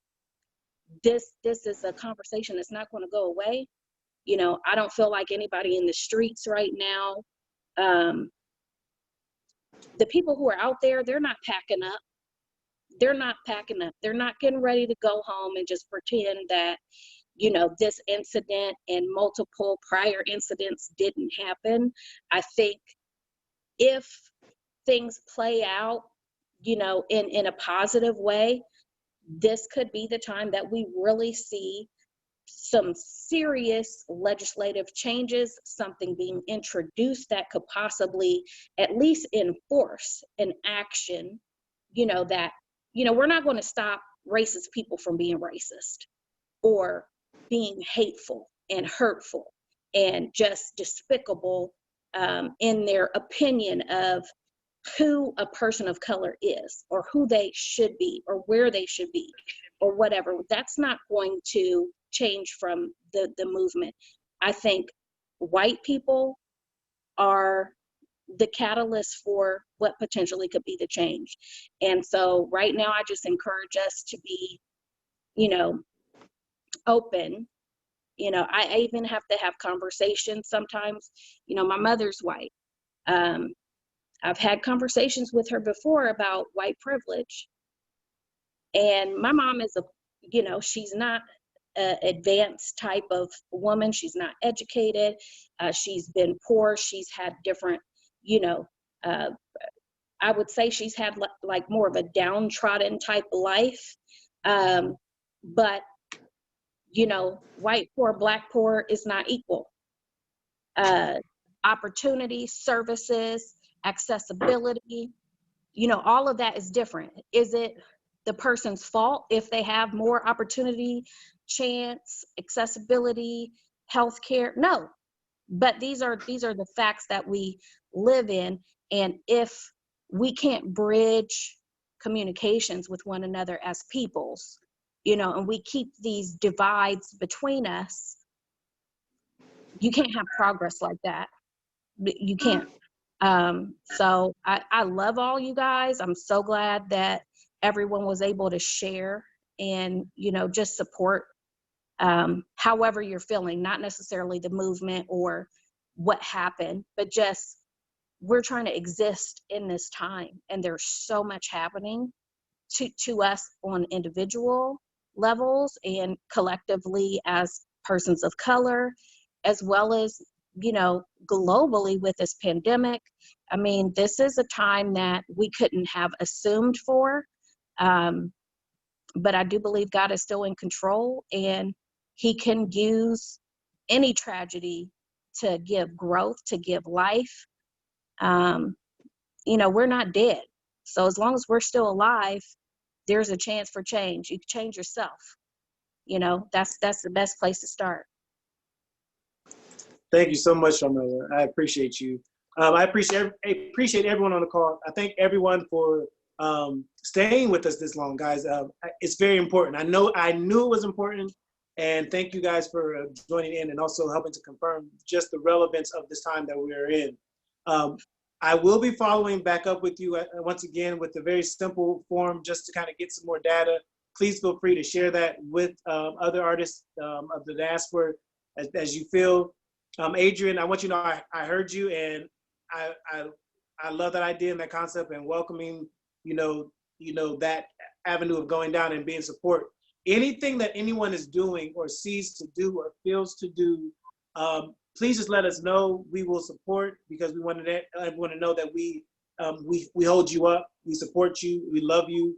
This is a conversation that's not going to go away. You know, I don't feel like anybody in the streets right now. The people who are out there, they're not packing up. They're not packing up. They're not getting ready to go home and just pretend that, you know, this incident and multiple prior incidents didn't happen. I think if things play out, you know, in a positive way, this could be the time that we really see some serious legislative changes, something being introduced that could possibly at least enforce an action, you know, that, we're not going to stop racist people from being racist or being hateful and hurtful and just despicable in their opinion of who a person of color is or who they should be or where they should be or whatever. That's not going to change from the movement. I think white people are the catalyst for what potentially could be the change. And so right now, I just encourage us to be, open. I even have to have conversations sometimes. My mother's white. I've had conversations with her before about white privilege. And my mom is she's not an advanced type of woman. She's not educated. She's been poor. She's had different, I would say she's had like more of a downtrodden type of life. But, white poor, black poor is not equal. Opportunity, services, accessibility, all of that is different. Is it the person's fault if they have more opportunity, chance, accessibility, healthcare? No, but these are the facts that we live in. And if we can't bridge communications with one another as peoples, and we keep these divides between us, you can't have progress like that. You can't. So I love all you guys. I'm so glad that everyone was able to share and, just support however you're feeling, not necessarily the movement or what happened, but just we're trying to exist in this time. And there's so much happening to us on individual levels and collectively as persons of color, as well as globally with this pandemic. I mean, this is a time that we couldn't have assumed for, but I do believe God is still in control, and he can use any tragedy to give growth, to give life. We're not dead. So as long as we're still alive, there's a chance for change. You can change yourself. That's the best place to start. Thank you so much, Sharmila. I appreciate you. I appreciate everyone on the call. I thank everyone for staying with us this long, guys. It's very important. I knew it was important, and thank you guys for joining in and also helping to confirm just the relevance of this time that we are in. I will be following back up with you once again with a very simple form just to kind of get some more data. Please feel free to share that with other artists of the diaspora as you feel. Adrian, I want you to know I heard you, and I love that idea and that concept and welcoming, that avenue of going down and being support. Anything that anyone is doing or sees to do or feels to do, please just let us know. We will support, because we want everyone to know that we hold you up, we support you, we love you.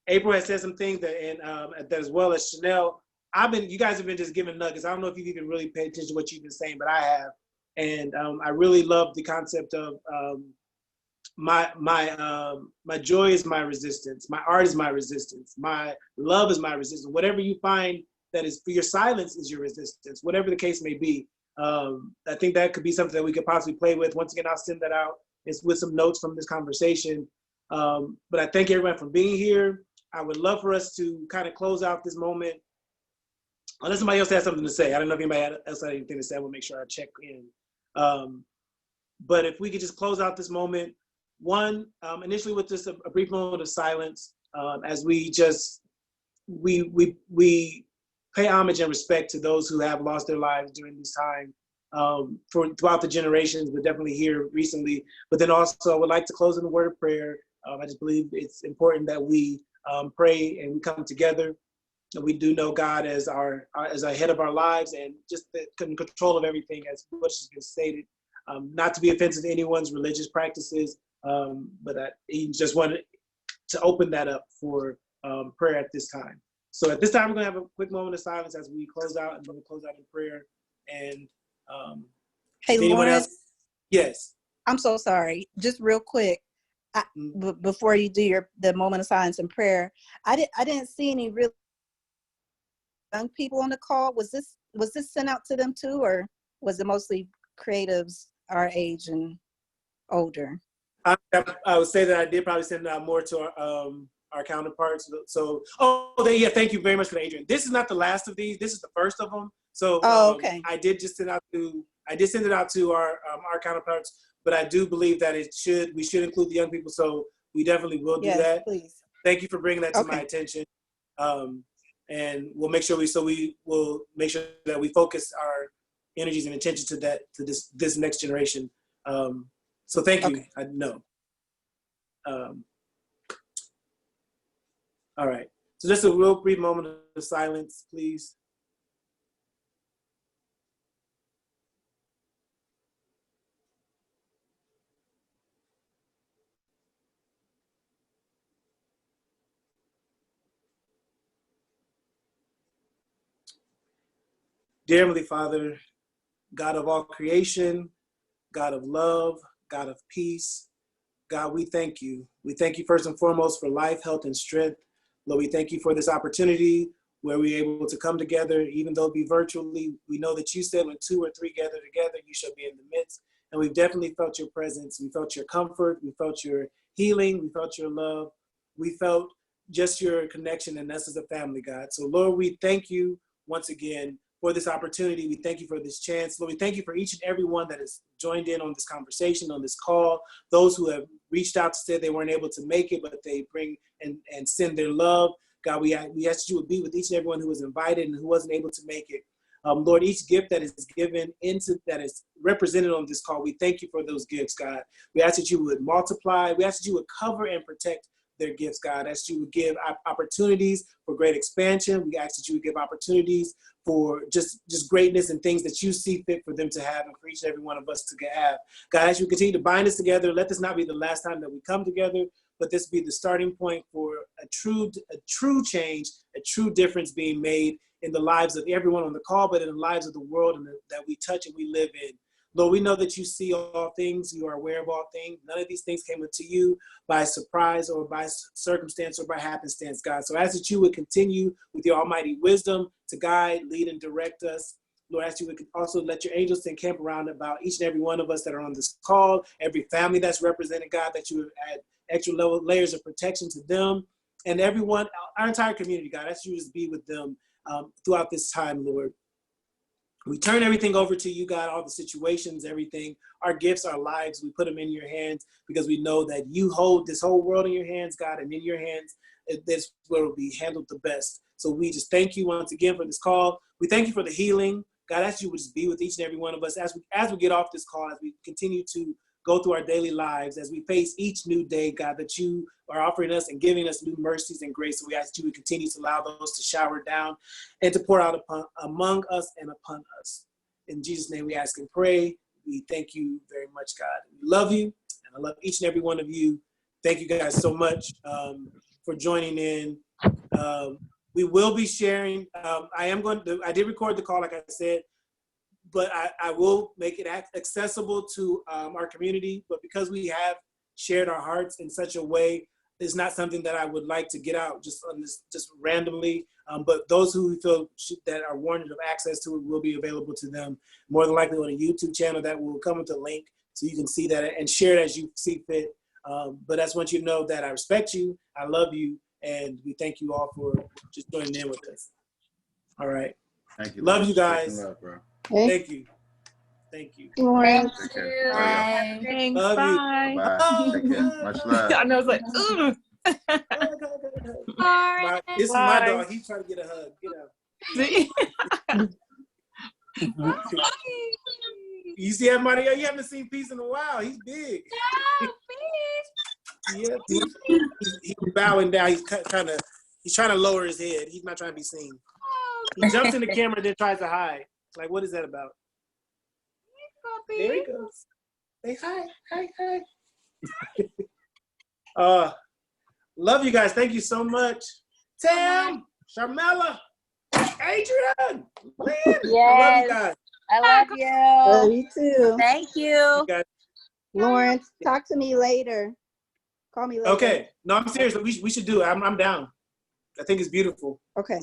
April has said some things that as well as Chanel. You guys have been just giving nuggets. I don't know if you've even really paid attention to what you've been saying, but I have. And I really love the concept of my joy is my resistance. My art is my resistance. My love is my resistance. Whatever you find that is for your silence is your resistance, whatever the case may be. I think that could be something that we could possibly play with. Once again, I'll send that out. It's with some notes from this conversation. But I thank everyone for being here. I would love for us to kind of close out this moment. Unless somebody else has something to say. I don't know if anybody else had anything to say. I will make sure I check in. But if we could just close out this moment, initially with just a brief moment of silence, as we pay homage and respect to those who have lost their lives during this time, throughout the generations, but definitely here recently. But then also, I would like to close in a word of prayer. I just believe it's important that we pray and we come together. We do know God as our head of our lives and just the control of everything, as much has been stated. Not to be offensive to anyone's religious practices, but he just wanted to open that up for prayer at this time. So at this time, we're going to have a quick moment of silence as we close out, and then we'll close out in prayer. And hey, anyone Lawrence, else? Yes. I'm so sorry. Just real quick. before you do the moment of silence and prayer, I didn't see any real young people on the call. Was this sent out to them too, or was it mostly creatives our age and older? I would say that I did probably send it out more to our counterparts. So, yeah, thank you very much for that, Adrian. This is not the last of these. This is the first of them. So, okay. I did send it out to our counterparts, but I do believe that we should include the young people. So we definitely will do that. Please. Thank you for bringing that to my attention. And we'll make sure we will make sure that we focus our energies and attention to this next generation. So thank you. Okay. I know. All right. So just a real brief moment of silence, please. Dear Heavenly Father, God of all creation, God of love, God of peace, God, we thank you. We thank you first and foremost for life, health, and strength. Lord, we thank you for this opportunity where we're able to come together, even though it be virtually. We know that you said when 2 or 3 gather together, you shall be in the midst. And we've definitely felt your presence. We felt your comfort. We felt your healing. We felt your love. We felt just your connection and us as a family, God. So Lord, we thank you once again for this opportunity. We thank you for this chance. Lord, we thank you for each and every one that has joined in on this conversation, on this call, those who have reached out to say they weren't able to make it, but they bring and send their love. God, we ask that you would be with each and everyone who was invited and who wasn't able to make it. Lord, each gift that is given that is represented on this call, we thank you for those gifts, God. We ask that you would multiply. We ask that you would cover and protect their gifts, God. As you would give opportunities for great expansion. We ask that you would give opportunities for just greatness and things that you see fit for them to have and for each and every one of us to have. God, as you continue to bind us together, let this not be the last time that we come together, but this be the starting point for a true change, a true difference being made in the lives of everyone on the call, but in the lives of the world that we touch and we live in. Lord, we know that you see all things. You are aware of all things. None of these things came into you by surprise or by circumstance or by happenstance, God. So I ask that you would continue with your almighty wisdom to guide, lead, and direct us. Lord, I ask you would also let your angels encamp around about each and every one of us that are on this call, every family that's represented, God, that you would add extra layers of protection to them and everyone, our entire community, God. I ask you to just be with them throughout this time, Lord. We turn everything over to you, God, all the situations, everything, our gifts, our lives, we put them in your hands because we know that you hold this whole world in your hands, God, and in your hands, that's where it will be handled the best. So we just thank you once again for this call. We thank you for the healing. God, I ask you would just be with each and every one of us as we get off this call, as we continue to go through our daily lives, as we face each new day, God, that you are offering us and giving us new mercies and grace. So we ask you to continue to allow those to shower down and to pour out among us and upon us. In Jesus' name we ask and pray. We thank you very much, God. We love you, and I love each and every one of you. Thank you guys so much for joining in. We will be sharing. I did record the call, like I said, but I will make it accessible to our community. But because we have shared our hearts in such a way, it's not something that I would like to get out just randomly. But those who feel that are warranted of access to it will be available to them, more than likely on a YouTube channel that will come with a link so you can see that and share it as you see fit. But I just want you to know that I respect you, I love you, and we thank you all for just joining in with us. All right. Thank you. Love you guys. Love, bro. Thank you. Thank you. Thank Take care. you. Bye. Thanks. Love you. Bye. Bye. Take care. Much love. I know it's like, ooh. This is my dog. He's trying to get a hug. Get out. You see that, Mario? You haven't seen Peace in a while. He's big. Yeah, he's bowing down. He's trying to lower his head. He's not trying to be seen. He jumps in the camera and then tries to hide. Like, what is that about? There he goes. Say hi. Love you guys. Thank you so much. Tam, Sharmella, Adrian, Lynn. Yes. I love you guys. I love you. Love you too. Thank you. You guys. Lawrence, talk to me later. Call me later. Okay. No, I'm serious. We should do it. I'm down. I think it's beautiful. Okay.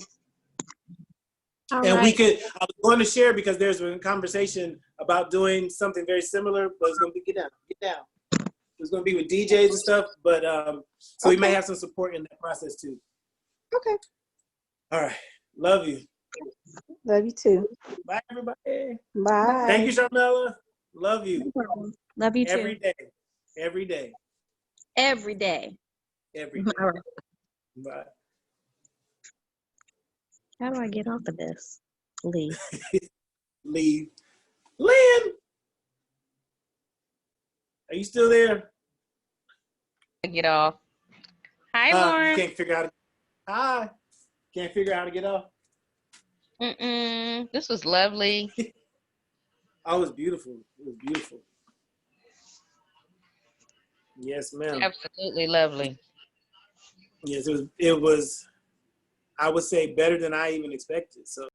And I was going to share because there's a conversation about doing something very similar, but it's going to be, get down. It's going to be with DJs and stuff, but so we may have some support in that process too. Okay. All right. Love you. Love you too. Bye, everybody. Bye. Thank you, Sharmella. Love you. Love you too. Every day. Every day. Every day. Every day. All right. Bye. How do I get off of this? Leave. Leave. Lynn, are you still there? Get off. Hi, Lauren. You can't figure out. Hi. Can't figure out how to get off. This was lovely. Oh, it was beautiful. It was beautiful. Yes, ma'am. Absolutely lovely. Yes, it was. I would say better than I even expected. So.